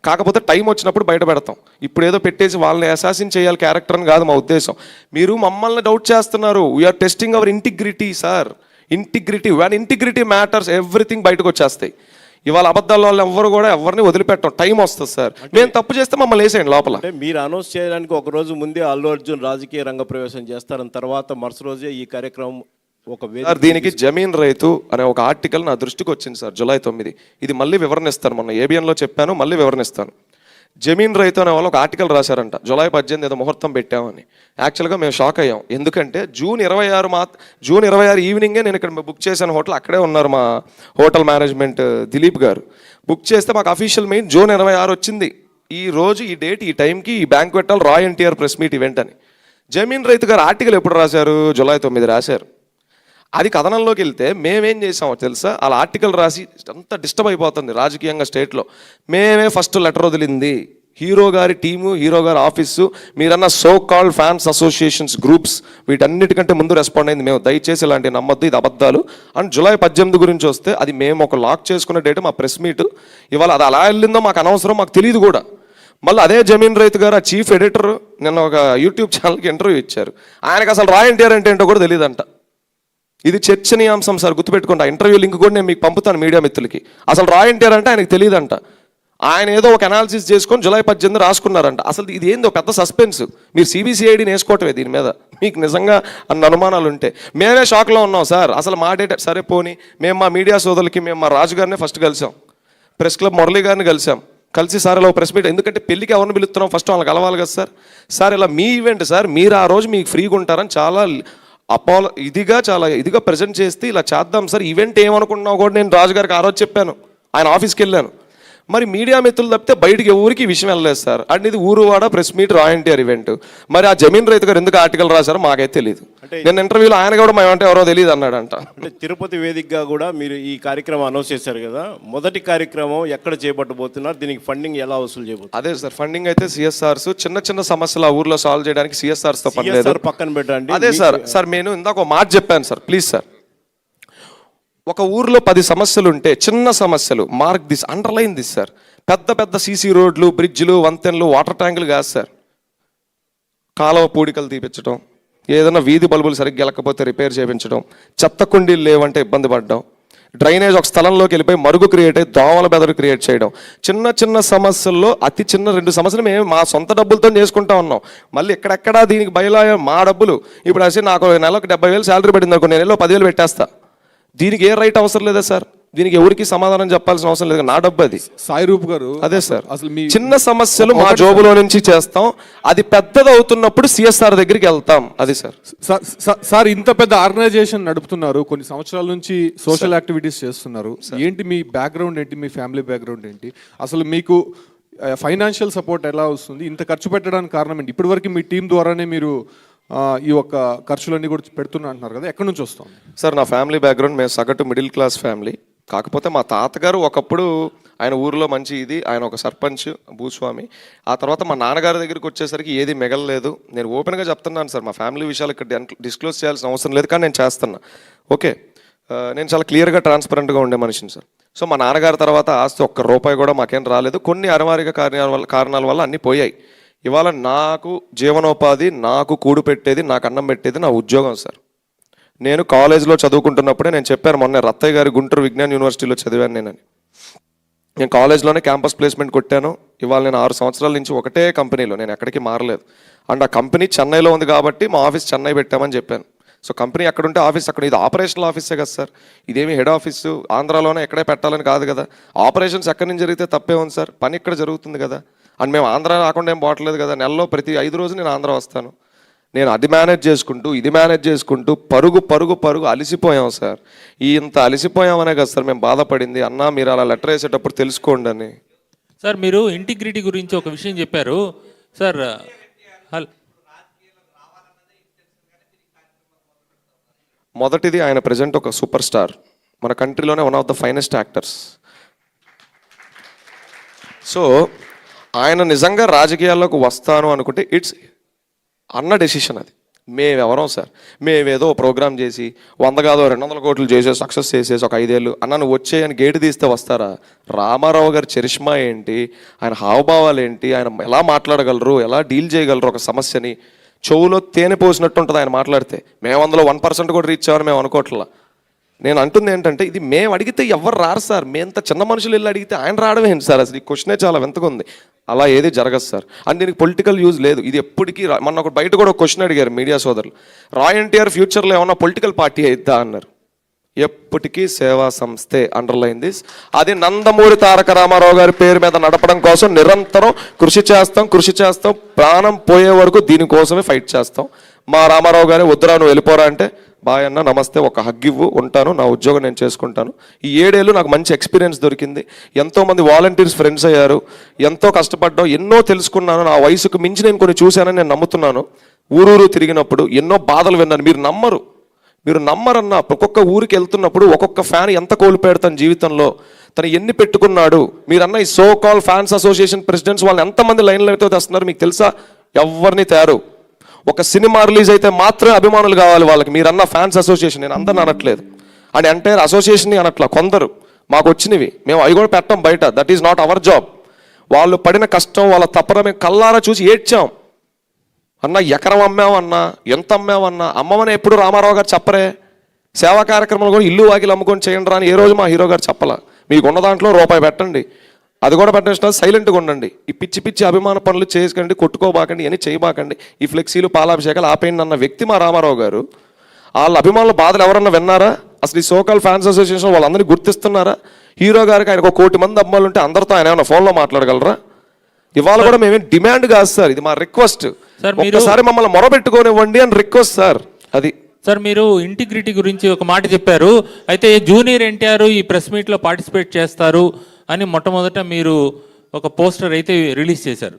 కాకపోతే టైం వచ్చినప్పుడు బయట పెడతాం. ఇప్పుడు ఏదో పెట్టేసి వాళ్ళని అసాసిన్ చేయాలి క్యారెక్టర్ అని కాదు మా ఉద్దేశం. మీరు మమ్మల్ని డౌట్ చేస్తున్నారు. We are testing our integrity sir. Integrity matters, everything బయటకు వచ్చేస్తాయి. ఇవాళ అబద్ధాల వాళ్ళు ఎవరు కూడా ఎవరిని వదిలిపెట్టం. టైం వస్తుంది సార్. మేము తప్పు చేస్తే మమ్మల్ని వేసేయండి లోపల. అంటే మీరు అనౌన్స్ చేయడానికి ఒక రోజు ముందే అల్లు అర్జున్ రాజకీయ రంగ ప్రవేశం చేస్తారని తర్వాత మరుసటి రోజే ఈ కార్యక్రమం ఒక సార్ దీనికి జమీన్ రైతు అనే ఒక ఆర్టికల్ నా దృష్టికి వచ్చింది సార్ జూలై 9. ఇది మళ్ళీ వివరణిస్తాను. మొన్న ఏబిఎన్లో చెప్పాను, మళ్ళీ వివరణిస్తాను. జమీన్ రైతు అనే వాళ్ళు ఒక ఆర్టికల్ రాశారంట. జూలై 18 ఏదో ముహూర్తం పెట్టామని. యాక్చువల్గా మేము షాక్ అయ్యాం. ఎందుకంటే జూన్ 26 ఈవినింగే నేను ఇక్కడ బుక్ చేశాను హోటల్. అక్కడే ఉన్నారు మా హోటల్ మేనేజ్మెంట్ దిలీప్ గారు. బుక్ చేస్తే మాకు అఫీషియల్ మెయిన్ జూన్ 26 వచ్చింది. ఈ రోజు ఈ డేట్ ఈ టైంకి ఈ బ్యాంక్వెట్ హాల్ రాయ్ ఎన్టీఆర్ ప్రెస్ మీట్ ఈవెంట్ అని. జమీన్ రైతు గారు ఆర్టికల్ ఎప్పుడు రాశారు? జూలై 9 రాశారు. అది కథనంలోకి వెళ్తే మేమేం చేసామో తెలుసా? అలా ఆర్టికల్ రాసి అంత డిస్టర్బ్ అయిపోతుంది రాజకీయంగా స్టేట్లో. మేమే ఫస్ట్ లెటర్ వదిలింది. హీరో గారి టీము, హీరో గారి ఆఫీసు, మీరన్న so called fans associations, groups, వీటన్నిటికంటే ముందు రెస్పాండ్ అయింది మేము. దయచేసి ఇలాంటి నమ్మద్దు, ఇది అబద్ధాలు. అండ్ జూలై 18 గురించి వస్తే అది మేము ఒక లాక్ చేసుకున్న డేట్ మా ప్రెస్ మీట్. ఇవాళ అది అలా వెళ్ళిందో మాకు అనవసరం, మాకు తెలియదు కూడా. మళ్ళీ అదే జమీన్ రైతు గారు ఆ చీఫ్ ఎడిటర్ నిన్న ఒక యూట్యూబ్ ఛానల్కి ఇంటర్వ్యూ ఇచ్చారు. ఆయనకు అసలు రాయ్ ఎన్టీఆర్ అంటే ఏంటో కూడా తెలియదంట. ఇది చర్చనీయాంశం సార్, గుర్తుపెట్టుకోండి. ఆ ఇంటర్వ్యూ లింక్ కూడా నేను మీకు పంపుతాను మీడియా మిత్రులకి. అసలు రాయ్ ఎన్టీఆర్ అంటే ఆయనకు తెలియదంట. ఆయన ఏదో ఒక అనాలిసిస్ చేసుకొని జూలై 18 రాసుకున్నారంట. అసలు ఇది ఏందో పెద్ద సస్పెన్స్. మీరు సిబిసిఐడిని వేసుకోవటమే దీని మీద. మీకు నిజంగా అన్న అనుమానాలు ఉంటే మేమే షాక్లో ఉన్నాం సార్. అసలు మా డేట్ సరే పోనీ మేము మా మీడియా సోదరులకి మేము మా రాజు గారిని ఫస్ట్ కలిసాం, ప్రెస్ క్లబ్ మురళీ గారిని కలిసి సార్ ఇలా ప్రెస్ మీట్, ఎందుకంటే పెళ్ళికి ఎవరిని పిలుస్తున్నాం ఫస్ట్ వాళ్ళని కలవాలి కదా సార్. సార్ ఇలా మీ ఈవెంట్ సార్, మీరు ఆ రోజు మీకు ఫ్రీగా ఉంటారని చాలా చాలా ఇదిగా ప్రజెంట్ చేస్తే ఇలా చేద్దాం సార్. ఈవెంట్ ఏమనుకున్నావు కూడా నేను రాజుగారికి ఆ రోజు చెప్పాను. ఆయన ఆఫీస్కి వెళ్ళాను. మరి మీడియా మిత్రులు తప్పితే బయటికి ఎవరికి ఈ విషయం వెళ్ళలేదు సార్. అంటే ఇది ఊరువాడ ప్రెస్ మీట్ రాయ్ ఎన్టీఆర్ ఈవెంట్. మరి ఆ జమీన్ రైతు గారు ఎందుకు ఆర్టికల్ రాశారో మాకైతే తెలియదు. నేను ఇంటర్వ్యూలో ఆయన కూడా మేమంటే ఎవరో తెలియదు అన్నాడంట. అంటే తిరుపతి వేదికగా కూడా మీరు ఈ కార్యక్రమం అనౌన్స్ చేశారు కదా, మొదటి కార్యక్రమం ఎక్కడ చేపట్టబోతున్నారు? దీనికి ఫండింగ్ ఎలా వసూలు చేయబోతున్నారు? అదే సార్, ఫండింగ్ అయితే సిఎస్ఆర్స్ చిన్న సమస్యలు ఆ ఊర్లో సాల్వ్ చేయడానికి సిఎస్ఆర్స్తో పని లేదు. పక్కన పెట్టండి. అదే సార్ నేను ఇందాక ఒక మాట చెప్పాను సార్, ప్లీజ్ సార్. ఒక ఊర్లో 10 సమస్యలు ఉంటే చిన్న సమస్యలు, mark this, underline this sir. పెద్ద సీసీ రోడ్లు, బ్రిడ్జ్లు, వంతెనలు, వాటర్ ట్యాంకులు కాదు సార్. కాలువ పూడికలు తీపించడం, ఏదైనా వీధి బల్బులు సరిగ్గా వెళ్ళకపోతే రిపేర్ చేయించడం, చెత్త కుండీలు లేవంటే ఇబ్బంది పడడం, డ్రైనేజ్ ఒక స్థలంలోకి వెళ్ళిపోయి మరుగు క్రియేట్ అయ్యి దోమల బెదరు క్రియేట్ చేయడం, చిన్న చిన్న సమస్యల్లో అతి చిన్న 2 సమస్యలు మేము మా సొంత డబ్బులతో చేసుకుంటా ఉన్నాం. మళ్ళీ ఎక్కడెక్కడా దీనికి బయలా మా డబ్బులు. ఇప్పుడు అసలు నాకు నెలకు 70,000 శాలరీ పడింది అనుకో, నేను నెలలో 10,000 పెట్టేస్తా. దీనికి ఏ రైట్ అవసరం లేదా సార్? దీనికి ఎవరికి సమాధానం చెప్పాల్సిన అవసరం లేదు, నా డబ్బు అది. సాయి రూప్ గారు, అదే సార్, అసలు మీ చిన్న సమస్యలు మా జోబులో నుంచి చేస్తాం, అది పెద్దది అవుతున్నప్పుడు సిఎస్ఆర్ దగ్గరికి వెళ్తాం. అది సార్. సార్ ఇంత పెద్ద ఆర్గనైజేషన్ నడుపుతున్నారు, కొన్ని సంవత్సరాల నుంచి సోషల్ యాక్టివిటీస్ చేస్తున్నారు. ఏంటి మీ బ్యాక్గ్రౌండ్ ఏంటి, మీ ఫ్యామిలీ బ్యాక్గ్రౌండ్ ఏంటి, అసలు మీకు ఫైనాన్షియల్ సపోర్ట్ ఎలా వస్తుంది, ఇంత ఖర్చు పెట్టడానికి కారణం ఏంటి? ఇప్పటివరకు మీ టీం ద్వారానే మీరు ఈ ఒక్క ఖర్చులన్నీ కూడా పెడుతున్నా అంటున్నారు కదా, ఎక్కడి నుంచి వస్తాం? సార్ నా ఫ్యామిలీ బ్యాక్గ్రౌండ్, మేము సగటు మిడిల్ క్లాస్ ఫ్యామిలీ. కాకపోతే మా తాతగారు ఒకప్పుడు ఆయన ఊరిలో మంచి ఇది, ఆయన ఒక సర్పంచ్ భూస్వామి. ఆ తర్వాత మా నాన్నగారి దగ్గరికి వచ్చేసరికి ఏది మిగలలేదు. నేను ఓపెన్గా చెప్తున్నాను సార్, మా ఫ్యామిలీ విషయాలు ఇక్కడ డిస్క్లోజ్ చేయాల్సిన అవసరం లేదు, కానీ నేను చేస్తున్నా. ఓకే, నేను చాలా క్లియర్గా ట్రాన్స్పరెంట్గా ఉండే మనిషిని సార్. సో మా నాన్నగారి తర్వాత ఆస్తి ₹1 కూడా మాకేం రాలేదు. కొన్ని అనివార్య కారణాల వల్ల అన్నీ పోయాయి. ఇవాళ నాకు జీవనోపాధి, నాకు కూడు పెట్టేది, నాకు అన్నం పెట్టేది నా ఉద్యోగం సార్. నేను కాలేజ్లో చదువుకుంటున్నప్పుడే నేను చెప్పాను మొన్న, రత్తయ్య గారి గుంటూరు విజ్ఞాన్ యూనివర్సిటీలో చదివాను నేను కాలేజ్లోనే క్యాంపస్ ప్లేస్మెంట్ కొట్టాను. ఇవాళ నేను 6 సంవత్సరాల నుంచి ఒకటే కంపెనీలో, నేను ఎక్కడికి మారలేదు. అండ్ ఆ కంపెనీ చెన్నైలో ఉంది కాబట్టి మా ఆఫీస్ చెన్నై పెట్టామని చెప్పాను. సో కంపెనీ ఎక్కడుంటే ఆఫీస్ అక్కడ. ఇది ఆపరేషనల్ ఆఫీసే కదా సార్, ఇదేమి హెడ్ ఆఫీసు ఆంధ్రాలోనే ఎక్కడే పెట్టాలని కాదు కదా. ఆపరేషన్స్ ఎక్కడి నుంచి జరిగితే తప్పే ఉంది సార్, పని ఇక్కడ జరుగుతుంది కదా. అండ్ మేము ఆంధ్ర రాకుండా ఏం పోవట్లేదు కదా, నెలలో ప్రతి 5 రోజులు నేను ఆంధ్ర వస్తాను. నేను అది మేనేజ్ చేసుకుంటూ ఇది మేనేజ్ చేసుకుంటూ పరుగు అలసిపోయాం సార్. ఇంత అలసిపోయామనే కదా సార్ మేము బాధపడింది. అన్నా మీరు అలా లెటర్ వేసేటప్పుడు తెలుసుకోండి అని. సార్ మీరు ఇంటిగ్రిటీ గురించి ఒక విషయం చెప్పారు సార్. మొదటిది, ఆయన ప్రజెంట్ ఒక సూపర్ స్టార్, మన కంట్రీలోనే one of the finest actors. So ఆయన నిజంగా రాజకీయాల్లోకి వస్తాను అనుకుంటే ఇట్స్ అన్న డెసిషన్ అది. మేమెవరం సార్, మేమేదో ప్రోగ్రామ్ చేసి 100 కాదో 200 కోట్లు చేసేసి సక్సెస్ చేసేసి ఒక 5 ఏళ్ళు అన్న నువ్వు వచ్చేయని గేటు తీస్తే వస్తారా? రామారావు గారి చరిష్మా ఏంటి, ఆయన హావభావాలు ఏంటి, ఆయన ఎలా మాట్లాడగలరు, ఎలా డీల్ చేయగలరు ఒక సమస్యని, చెవులో తేనె పోసినట్టు ఉంటుంది ఆయన మాట్లాడితే. మేము అందులో 1% కూడా రీచ్ అవ్వని మేము అనుకోవట్లా. నేను అంటుంది ఏంటంటే, ఇది మేము అడిగితే ఎవరు రారు సార్, మేంత చిన్న మనుషులు వెళ్ళి అడిగితే ఆయన రావడం ఏంటి సార్? అసలు ఈ క్వశ్చనే చాలా వింతగా ఉంది. అలా ఏది జరగదు సార్. అండ్ దీనికి పొలిటికల్ యూజ్ లేదు. ఇది ఎప్పటికీ మొన్న ఒక బయట కూడా ఒక క్వశ్చన్ అడిగారు మీడియా సోదరులు, రాయ్ ఎన్టీఆర్ ఫ్యూచర్లో ఏమన్నా పొలిటికల్ పార్టీ అయిద్దా అన్నారు. ఎప్పటికీ సేవా సంస్థే, అండర్లైన్ దిస్. అది నందమూరి తారక రామారావు గారి పేరు మీద నడపడం కోసం నిరంతరం కృషి చేస్తాం, ప్రాణం పోయే వరకు దీనికోసమే ఫైట్ చేస్తాం. మా రామారావు గారే వద్దురా నువ్వు వెళ్ళిపోరా అంటే, బాయ్ అన్న నమస్తే, ఒక హగ్ ఇవ్వు, ఉంటాను, నా ఉద్యోగం నేను చేసుకుంటాను. ఈ 7 ఏళ్ళు నాకు మంచి ఎక్స్పీరియన్స్ దొరికింది. ఎంతోమంది వాలంటీర్స్ ఫ్రెండ్స్ అయ్యారు, ఎంతో కష్టపడ్డాం, ఎన్నో తెలుసుకున్నాను. నా వయసుకు మించి నేను కొన్ని చూశానని నేను నమ్ముతున్నాను. ఊరూరు తిరిగినప్పుడు ఎన్నో బాధలు విన్నాను. మీరు నమ్మరన్న, ఒక్కొక్క ఊరికి వెళ్తున్నప్పుడు ఒక్కొక్క ఫ్యాన్ ఎంత కోల్పోయాడు తన జీవితంలో, తను ఎన్ని పెట్టుకున్నాడు. మీరన్న ఈ so call fans association presidents వాళ్ళని ఎంతమంది లైన్లో అయితే తెస్తున్నారు మీకు తెలుసా? ఎవరిని తేరు. ఒక సినిమా రిలీజ్ అయితే మాత్రమే అభిమానులు కావాలి వాళ్ళకి. మీరన్న ఫ్యాన్స్ అసోసియేషన్, నేను అందరిని అనట్లేదు, అండ్ ఎంటైర్ అసోసియేషన్ని అనట్లా. కొందరు మాకు వచ్చినవి మేము అవి కూడా పెట్టాం బయట. That is not our job. వాళ్ళు పడిన కష్టం, వాళ్ళ తప్పన మేము కల్లారా చూసి ఏడ్చాం. అన్న ఎకరం అమ్మామన్నా, ఎంత అమ్మామన్నా, అమ్మమని ఎప్పుడు రామారావు గారు చెప్పరే. సేవా కార్యక్రమాలు కూడా ఇల్లు వాకిలు అమ్ముకొని చేయండి రా అని ఏ రోజు మా హీరో గారు చెప్పలా. మీకున్న దాంట్లో రూపాయి పెట్టండి, అది కూడా పెట్టిన సైలెంట్గా ఉండండి. ఈ పిచ్చి అభిమాన పనులు చేసుకండి, కొట్టుకోబాకండి, అని చేయబాకండి, ఈ ఫ్లెక్సీలు పాలాభిషేకాలు ఆపేయండి అన్న వ్యక్తి మా రామారావు గారు. వాళ్ళ అభిమానుల బాధలు ఎవరన్నా విన్నారా? అసలు ఈ సోకాల్ ఫ్యాన్స్ అసోసియేషన్ వాళ్ళందరినీ గుర్తిస్తున్నారా? హీరో గారికి ఆయనకు 1 కోటి మంది అమ్మాయిలు ఉంటే అందరితో ఆయన ఏమైనా ఫోన్లో మాట్లాడగలరా? ఇవాళ కూడా మేమేం డిమాండ్ కాదు సార్, ఇది మా రిక్వెస్ట్. ఒక్కసారి మమ్మల్ని మొరబెట్టుకోనివ్వండి అని రిక్వెస్ట్ సార్. అది సార్ మీరు ఇంటిగ్రిటీ గురించి ఒక మాట చెప్పారు. అయితే జూనియర్ ఎన్టీఆర్ ఈ ప్రెస్ మీట్లో పార్టిసిపేట్ చేస్తారు అని మొట్టమొదట మీరు ఒక పోస్టర్ అయితే రిలీజ్ చేశారు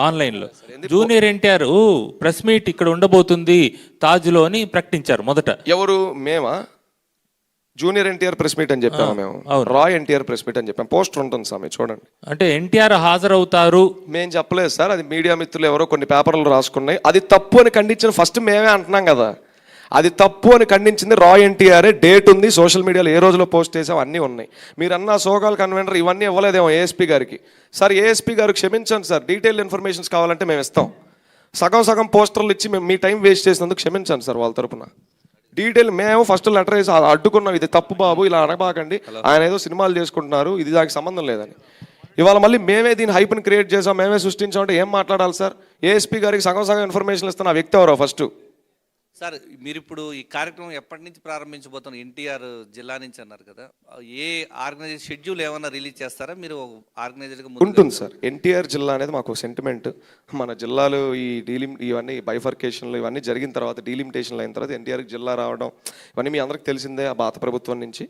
ఆన్లైన్లో. జూనియర్ ఎన్టీఆర్ ప్రెస్ మీట్ ఇక్కడ ఉండబోతుంది తాజ్లో అని ప్రకటించారు మొదట. ఎవరు? మేమా? జూనియర్ ఎన్టీఆర్ ప్రెస్ మీట్ అని చెప్పాము మేము, రాయ్ ఎన్టీఆర్ ప్రెస్ మీట్ అని చెప్పాం. పోస్టర్ ఉంటుంది స్వామి, చూడండి. అంటే ఎన్టీఆర్ హాజరవుతారు మేము చెప్పలేదు సార్, అది మీడియా మిత్రులు ఎవరో కొన్ని పేపర్లు రాసుకున్నాయి. అది తప్పు అని ఖండించిన ఫస్ట్ మేమే అంటున్నాం కదా. అది తప్పు అని ఖండించింది రాయ్ ఎన్టీఆర్ఏ. డేట్ ఉంది, సోషల్ మీడియాలో ఏ రోజులో పోస్ట్ చేసాం, అన్నీ ఉన్నాయి. మీరు అన్న సోకాల్ కన్వెనర్ ఇవన్నీ ఇవ్వలేదేమో ఏఎస్పీ గారికి. సార్ ఏఎస్పీ గారికి క్షమించండి సార్, డీటెయిల్ ఇన్ఫర్మేషన్స్ కావాలంటే మేము ఇస్తాం. సగం పోస్టర్లు ఇచ్చి మేము మీ టైం వేస్ట్ చేసినందుకు క్షమించండి సార్ వాళ్ళ తరపున. డీటెయిల్ మేము ఫస్ట్ లెటర్ వేసి అడ్డుకున్నాం, ఇది తప్పు బాబు, ఇలా అనబాకండి, ఆయన ఏదో సినిమాలు చేసుకుంటున్నారు, ఇది దానికి సంబంధం లేదని. ఇవాళ మళ్ళీ మేమే దీన్ని హైప్ని క్రియేట్ చేసాం, మేమే సృష్టించామంటే ఏం మాట్లాడాలి సార్? ఏఎస్పీ గారికి సగం సగం ఇన్ఫర్మేషన్ ఇస్తున్న ఆ వ్యక్తి ఎవరో ఫస్ట్. సార్ మీరు ఇప్పుడు ఈ కార్యక్రమం ఎప్పటి నుంచి ప్రారంభించబోతున్నారు? ఎన్టీఆర్ జిల్లా నుంచి అన్నారు కదా, ఏ ఆర్గనైజేషన్ షెడ్యూల్ ఏమైనా రిలీజ్ చేస్తారా మీరు ఆర్గనైజర్గా? ఉంటుంది సార్. ఎన్టీఆర్ జిల్లా అనేది మాకు సెంటిమెంట్. మన జిల్లాలు ఈ ఇవన్నీ బైఫర్కేషన్లు ఇవన్నీ జరిగిన తర్వాత, డీలిమిటేషన్లు అయిన తర్వాత ఎన్టీఆర్ జిల్లా రావడం ఇవన్నీ మీ అందరికి తెలిసిందే ఆ పాత ప్రభుత్వం నుంచి.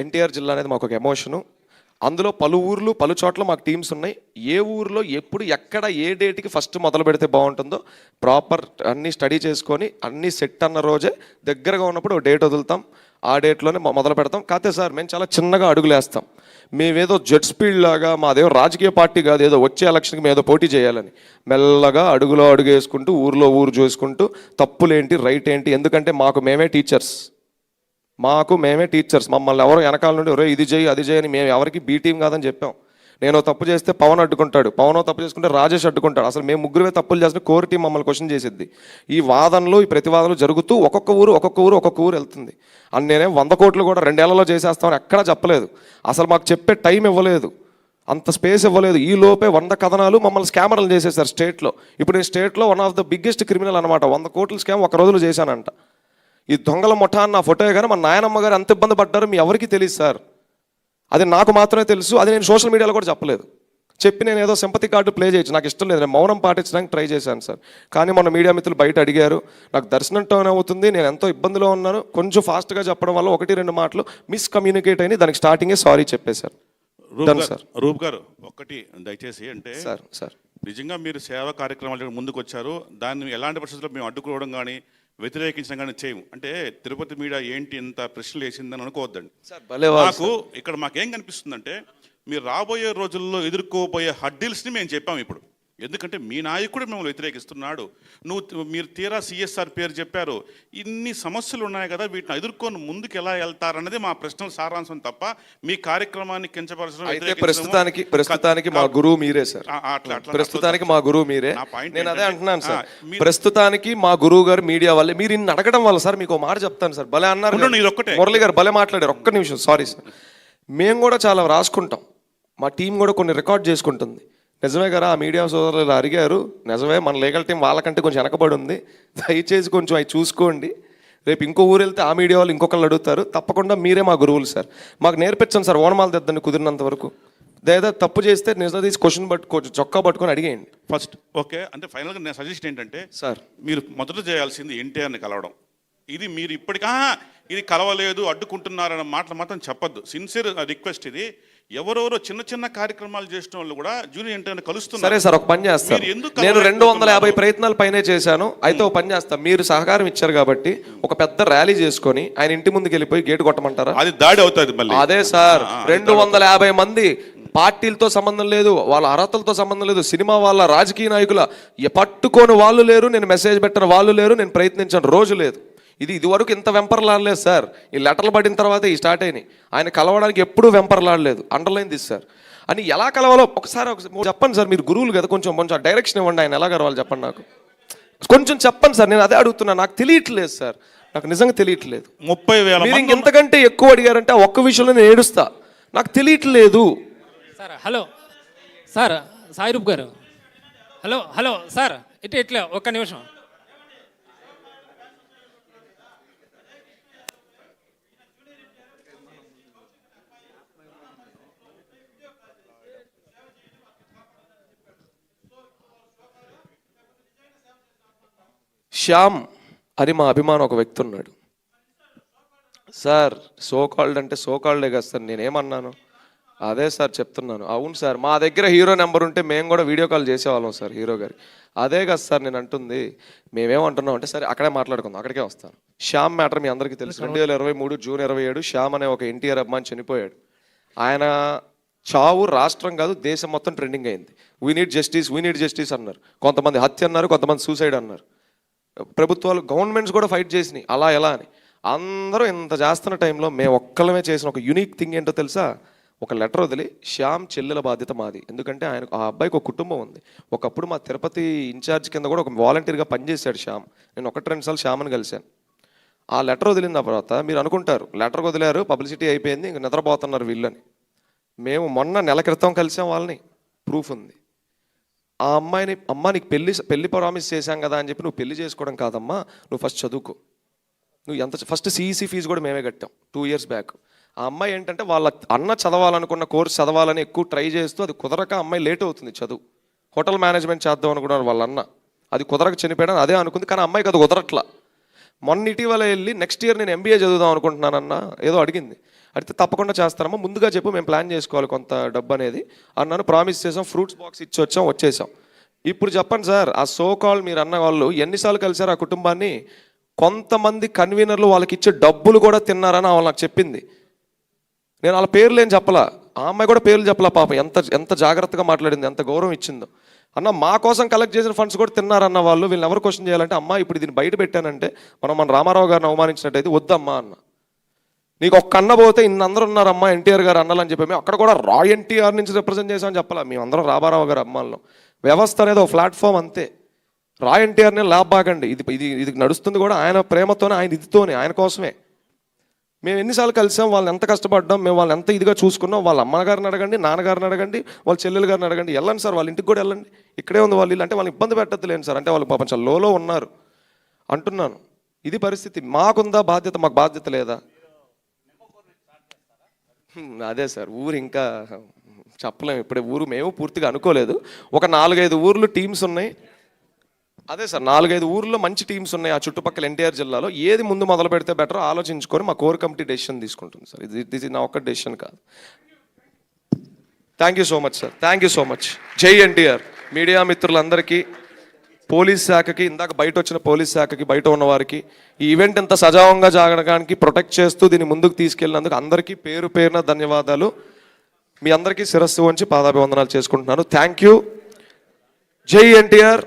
ఎన్టీఆర్ జిల్లా అనేది మాకు ఒక ఎమోషను. అందులో పలు ఊర్లు పలు చోట్ల మాకు టీమ్స్ ఉన్నాయి. ఏ ఊర్లో ఎప్పుడు ఎక్కడ ఏ డేట్కి ఫస్ట్ మొదలు పెడితే బాగుంటుందో ప్రాపర్ అన్నీ స్టడీ చేసుకొని అన్నీ సెట్ అన్న రోజే దగ్గరగా ఉన్నప్పుడు ఒక డేట్ వదులుతాం, ఆ డేట్లోనే మొదలు పెడతాం. కాకపోతే సార్ మేము చాలా చిన్నగా అడుగులేస్తాం. మేమేదో జెట్ స్పీడ్ లాగా మాదేదో రాజకీయ పార్టీ కాదు, ఏదో వచ్చే ఎలక్షన్కి మేదో పోటీ చేయాలని మెల్లగా అడుగులో అడుగు వేసుకుంటూ ఊర్లో ఊరు చూసుకుంటూ తప్పులేంటి రైట్ ఏంటి, ఎందుకంటే మాకు మేమే టీచర్స్, మమ్మల్ని ఎవరు వెనకాల నుండి ఒరే ఇది చేయి అది చేయని మేము ఎవరికి బీ టీం కాదని చెప్పాం. నేను తప్పు చేస్తే పవన్ అడ్డుకుంటాడు, పవన్ తప్పు చేసుకుంటే రాజేష్ అడ్డుకుంటాడు. అసలు మేము ముగ్గురువే తప్పులు చేస్తే కోర్ టీం మమ్మల్ని క్వశ్చన్ చేసిద్ది. ఈ వాదనలు ఈ ప్రతివాదనలు జరుగుతూ ఒక్కొక్క ఊరు వెళ్తుంది. అని నేనే 100 కోట్లు కూడా 2 ఏళ్లలో చేసేస్తామని ఎక్కడా చెప్పలేదు. అసలు మాకు చెప్పే టైం ఇవ్వలేదు, అంత స్పేస్ ఇవ్వలేదు. ఈ లోపే 100 కథనాలు మమ్మల్ని స్కామర్లు చేసేసారు స్టేట్లో. ఇప్పుడు నేను స్టేట్లో one of the biggest criminal అనమాట. 100 కోట్ల స్కామ్ ఒక రోజులో చేశానంట. ఈ దొంగల ముఠా అన్న ఫోటో కానీ మా నాయనమ్మ గారు ఎంత ఇబ్బంది పడ్డారో మీ ఎవరికి తెలియదు సార్. అది నాకు మాత్రమే తెలుసు. అది నేను సోషల్ మీడియాలో కూడా చెప్పలేదు. చెప్పి నేను ఏదో సింపతి కార్డు ప్లే చేయొచ్చు, నాకు ఇష్టం లేదు. నేను మౌనం పాటించడానికి ట్రై చేశాను సార్. కానీ మన మీడియా మిత్రులు బయట అడిగారు, నాకు దర్శనం టర్న్ అవుతుంది, నేను ఎంతో ఇబ్బందిలో ఉన్నాను, కొంచెం ఫాస్ట్గా చెప్పడం వల్ల 1-2 మాటలు మిస్కమ్యూనికేట్ అయినాయి. దానికి స్టార్టింగే సారీ చెప్పేశారు. రూప్ గారు ఒక్కటి దయచేసి, అంటే సార్ నిజంగా మీరు సేవా కార్యక్రమాలు ముందుకు వచ్చారు, దాన్ని ఎలాంటి పరిస్థితుల్లో మేము అడ్డుకోవడం కానీ వ్యతిరేకించడం కానీ చేయము. అంటే తిరుపతి మీడియా ఏంటి ఇంత ప్రశ్నలు వేసిందని అనుకోవద్దండి. నాకు ఇక్కడ మాకేం కనిపిస్తుందంటే, మీరు రాబోయే రోజుల్లో ఎదుర్కోబోయే హడ్డిల్స్ని మేము చెప్పాము ఇప్పుడు. ఎందుకంటే మీ నాయకుడు మిమ్మల్ని వ్యతిరేకిస్తున్నాడు, మీరు తీరా సిఎస్ఆర్ పేరు చెప్పారు, ఇన్ని సమస్యలు ఉన్నాయి కదా, వీటిని ఎదుర్కొని ముందుకు ఎలా వెళ్తారన్నది మా ప్రశ్నల సారాంశం తప్ప మీ కార్యక్రమాన్ని కించపరచడం. ప్రస్తుతానికి మా గురువు మీరే సార్. ప్రస్తుతానికి మా గురువు మీరే. నేను అదే అంటున్నాను సార్, ప్రస్తుతానికి మా గురువు గారు మీడియా వల్లే. మీరు ఇన్ని అడగడం వల్ల సార్ మీకు మాట చెప్తాను సార్. భలే అన్నారు మురళి గారు, భలే మాట్లాడారు. ఒక్క నిమిషం, సారీ సార్. మేము కూడా చాలా రాసుకుంటాం, మా టీం కూడా కొన్ని రికార్డ్ చేసుకుంటుంది. నిజమే కదా, ఆ మీడియా సోదరులు అడిగారు, నిజమే మన లీగల్ టీం వాళ్ళకంటే కొంచెం వెనకబడి ఉంది, దయచేసి కొంచెం అవి చూసుకోండి. రేపు ఇంకో ఊరు వెళ్తే ఆ మీడియా వాళ్ళు ఇంకొకళ్ళు అడుగుతారు. తప్పకుండా మీరే మా గురువులు సార్, మాకు నేర్పించండి సార్. ఓనమాలు తెద్దండి కుదిరినంత వరకు. లేదా తప్పు చేస్తే నిజం తీసి క్వశ్చన్ కొంచెం చొక్కా పట్టుకొని అడిగేయండి ఫస్ట్. ఓకే, అంటే ఫైనల్గా నేను సజెషన్ ఏంటంటే సార్, మీరు మొదట చేయాల్సింది ఎన్టీఆర్ని కలవడం. ఇది మీరు ఇప్పటికా ఇది కలవలేదు అడ్డుకుంటున్నారన్న మాటలు మాత్రం చెప్పొద్దు. సిన్సియర్ రిక్వెస్ట్ ఇది. ఎవరెవరో చిన్న చిన్న కార్యక్రమాలు చేసిన వాళ్ళు కూడా జూనియర్ ఎన్టీఆర్ని కలుస్తున్నారు. సరే సార్, ఒక పని చేస్తాను. నేను 250 ప్రయత్నాలు పైనే చేశాను. అయితే ఒక పని చేస్తాను, మీరు సహకారం ఇచ్చారు కాబట్టి ఒక పెద్ద ర్యాలీ చేసుకొని ఆయన ఇంటి ముందుకు వెళ్ళిపోయి గేటు కొట్టమంటారా? అది దాడి అవుతుంది మళ్ళీ. అదే సార్, 250 మంది, పార్టీలతో సంబంధం లేదు, వాళ్ళ అర్హతలతో సంబంధం లేదు, సినిమా వాళ్ళ రాజకీయ నాయకుల పట్టుకొని వాళ్ళు లేరు, నేను మెసేజ్ పెట్టిన వాళ్ళు లేరు, నేను ప్రయత్నించిన రోజు లేదు. ఇదివరకు ఇంత వెంపర్లాడలేదు సార్. ఈ లెటర్లు పడిన తర్వాత ఈ స్టార్ట్ అయినాయి. ఆయన కలవడానికి ఎప్పుడూ వెంపర్లాడలేదు. Underline this sir. అని ఎలా కలవాలో ఒకసారి చెప్పండి సార్. మీరు గురువులు కదా, కొంచెం డైరెక్షన్ ఇవ్వండి. ఆయన ఎలా కలవాలి చెప్పండి, నాకు కొంచెం చెప్పండి సార్. నేను అదే అడుగుతున్నా, నాకు తెలియట్లేదు సార్, నాకు నిజంగా తెలియట్లేదు. 30,000 మీరు ఇంతకంటే ఎక్కువ అడిగారంటే ఒక్క విషయంలో నేను ఏడుస్తా, నాకు తెలియట్లేదు సార్. హలో సార్, సాయిరూప్ గారు, హలో సార్, ఇట్లా ఒక్క నిమిషం. శ్యామ్ అని మా అభిమానం ఒక వ్యక్తి ఉన్నాడు సార్. సోకాల్డ్ అంటే సోకాల్డే కదా సార్, నేనేమన్నాను? అదే సార్ చెప్తున్నాను. అవును సార్, మా దగ్గర హీరో నెంబర్ ఉంటే మేము కూడా వీడియో కాల్ చేసేవాళ్ళం సార్ హీరో గారి. అదే కదా సార్ నేను అంటుంది. మేమేమంటున్నాం అంటే, సరే అక్కడే మాట్లాడుకుందాం, అక్కడికే వస్తాను. శ్యామ్ మ్యాటర్ మీ అందరికీ తెలుసు. 2023 జూన్ 27 శ్యామ్ అనే ఒక ఎన్టీఆర్ అభిమాని చనిపోయాడు. ఆయన చావు రాష్ట్రం కాదు దేశం మొత్తం ట్రెండింగ్ అయింది. వీ నీడ్ జస్టిస్ అన్నారు. కొంతమంది హత్య అన్నారు, కొంతమంది సూసైడ్ అన్నారు. ప్రభుత్వాలు గవర్నమెంట్స్ కూడా ఫైట్ చేసినాయి అలా ఎలా అని. అందరూ ఇంత చేస్తున్న టైంలో మేము ఒక్కళ్ళమే చేసిన ఒక యూనిక్ థింగ్ ఏంటో తెలుసా? ఒక లెటర్ వదిలి, శ్యామ్ చెల్లెల బాధ్యత మాది. ఎందుకంటే ఆయన ఆ అబ్బాయికి ఒక కుటుంబం ఉంది. ఒకప్పుడు మా తిరుపతి ఇన్ఛార్జ్ కింద కూడా ఒక వాలంటీర్గా పనిచేశాడు శ్యామ్. నేను 1-2 సార్లు శ్యామ్ని కలిశాను. ఆ లెటర్ వదిలిన తర్వాత మీరు అనుకుంటారు లెటర్ వదిలారు, పబ్లిసిటీ అయిపోయింది, ఇంక నిద్రపోతున్నారు వీళ్ళని. మేము మొన్న నెల క్రితం కలిసాం వాళ్ళని, ప్రూఫ్ ఉంది. ఆ అమ్మాయిని, అమ్మ నీకు పెళ్లి ప్రామిస్ చేశాం కదా అని చెప్పి నువ్వు పెళ్లి చేసుకోవడం కాదమ్మా, నువ్వు ఫస్ట్ చదువుకో, నువ్వు ఎంత ఫస్ట్ సిఈసి ఫీజు కూడా మేమే కట్టాం 2 years బ్యాక్. ఆ అమ్మాయి ఏంటంటే వాళ్ళ అన్న చదవాలనుకున్న కోర్స్ చదవాలని ఎక్కువ ట్రై చేస్తూ అది కుదరక అమ్మాయి లేట్ అవుతుంది చదువు. హోటల్ మేనేజ్మెంట్ చేద్దాం అనుకున్నారు వాళ్ళ అన్న, అది కుదరక చనిపోయాడు అదే అనుకుంది, కానీ అమ్మాయికి అది కుదరట్లా. మొన్న ఇటీవల వెళ్ళి నెక్స్ట్ ఇయర్ నేను ఎంబీఏ చదువుదాం అనుకుంటున్నానన్న ఏదో అడిగింది, అడిగితే తప్పకుండా చేస్తారమ్మా, ముందుగా చెప్పు, మేము ప్లాన్ చేసుకోవాలి కొంత డబ్బు అనేది అన్నాను. ప్రామిస్ చేసాం, ఫ్రూట్స్ బాక్స్ ఇచ్చి వచ్చాం, వచ్చేసాం. ఇప్పుడు చెప్పండి సార్, ఆ సో కాల్ మీరు అన్న వాళ్ళు ఎన్నిసార్లు కలిసారు ఆ కుటుంబాన్ని? కొంతమంది కన్వీనర్లు వాళ్ళకి ఇచ్చే డబ్బులు కూడా తిన్నారని వాళ్ళు నాకు చెప్పింది. నేను వాళ్ళ పేర్లు ఏం చెప్పలా, ఆ అమ్మాయి కూడా పేర్లు చెప్పలా, పాపం ఎంత జాగ్రత్తగా మాట్లాడింది, ఎంత గౌరవం ఇచ్చిందో. అన్న మా కోసం కలెక్ట్ చేసిన ఫండ్స్ కూడా తిన్నారన్న వాళ్ళు, వీళ్ళని ఎవరు క్వశ్చన్ చేయాలంటే, అమ్మ ఇప్పుడు దీన్ని బయట పెట్టానంటే మన రామారావు గారిని అవమానించినట్టయితే వద్దమ్మా అన్న. నీకు ఒక్క అన్న పోతే అందరూ ఉన్నారమ్మా ఎన్టీఆర్ గారు అన్నలు అని చెప్పి, మేము అక్కడ కూడా రా ఎన్టీఆర్ నుంచి రిప్రజెంట్ చేసామని చెప్పాలా, మేమందరం రామారావు గారు అమ్మాలను. వ్యవస్థ అనేది ఒక ప్లాట్ఫామ్ అంతే, రా ఎన్టీఆర్ని లాభాగండి. ఇది నడుస్తుంది కూడా ఆయన ప్రేమతోనే, ఆయన ఇదితోనే, ఆయన కోసమే. మేము ఎన్నిసార్లు కలిసాం, వాళ్ళని ఎంత కష్టపడ్డాం, మేము వాళ్ళని ఎంత ఇదిగా చూసుకున్నాం. వాళ్ళ అమ్మగారిని అడగండి, నాన్నగారిని అడగండి, వాళ్ళ చెల్లెలు గారిని అడగండి, వెళ్ళండి సార్ వాళ్ళ ఇంటికి కూడా వెళ్ళండి, ఇక్కడే ఉంది వాళ్ళు ఇల్లు అంటే వాళ్ళని ఇబ్బంది పెట్టద్దులేండి సార్, అంటే వాళ్ళు పాపం చాలా లోలో ఉన్నారు అంటున్నాను. ఇది పరిస్థితి. మాకుందా బాధ్యత? మాకు బాధ్యత లేదా? అదే సార్, ఊరు ఇంకా చెప్పలేము ఇప్పుడే, ఊరు మేము పూర్తిగా అనుకోలేదు. ఒక 4-5 ఊర్లు టీమ్స్ ఉన్నాయి. అదే సార్, 4-5 ఊర్లో మంచి టీమ్స్ ఉన్నాయి ఆ చుట్టుపక్కల ఎన్టీఆర్ జిల్లాలో. ఏది ముందు మొదలు పెడితే బెటర్ ఆలోచించుకొని మా కోర్ కమిటీ డెసిషన్ తీసుకుంటుంది సార్. ఇది నా ఒక్క డెసిషన్ కాదు. Thank you so much sir, thank you so much. జై ఎన్టీఆర్. మీడియా మిత్రులందరికీ, పోలీస్ శాఖకి, ఇందాక బయట వచ్చిన పోలీస్ శాఖకి, బయట ఉన్న వారికి, ఈ ఈవెంట్ ఎంత సజావంగా జరగడానికి ప్రొటెక్ట్ చేస్తూ దీన్ని ముందుకు తీసుకెళ్ళినందుకు అందరికీ పేరు పేరున ధన్యవాదాలు. మీ అందరికీ శిరస్సు వంచి పాదాభివందనాలు చేసుకుంటున్నాను. Thank you. జై ఎన్టీఆర్.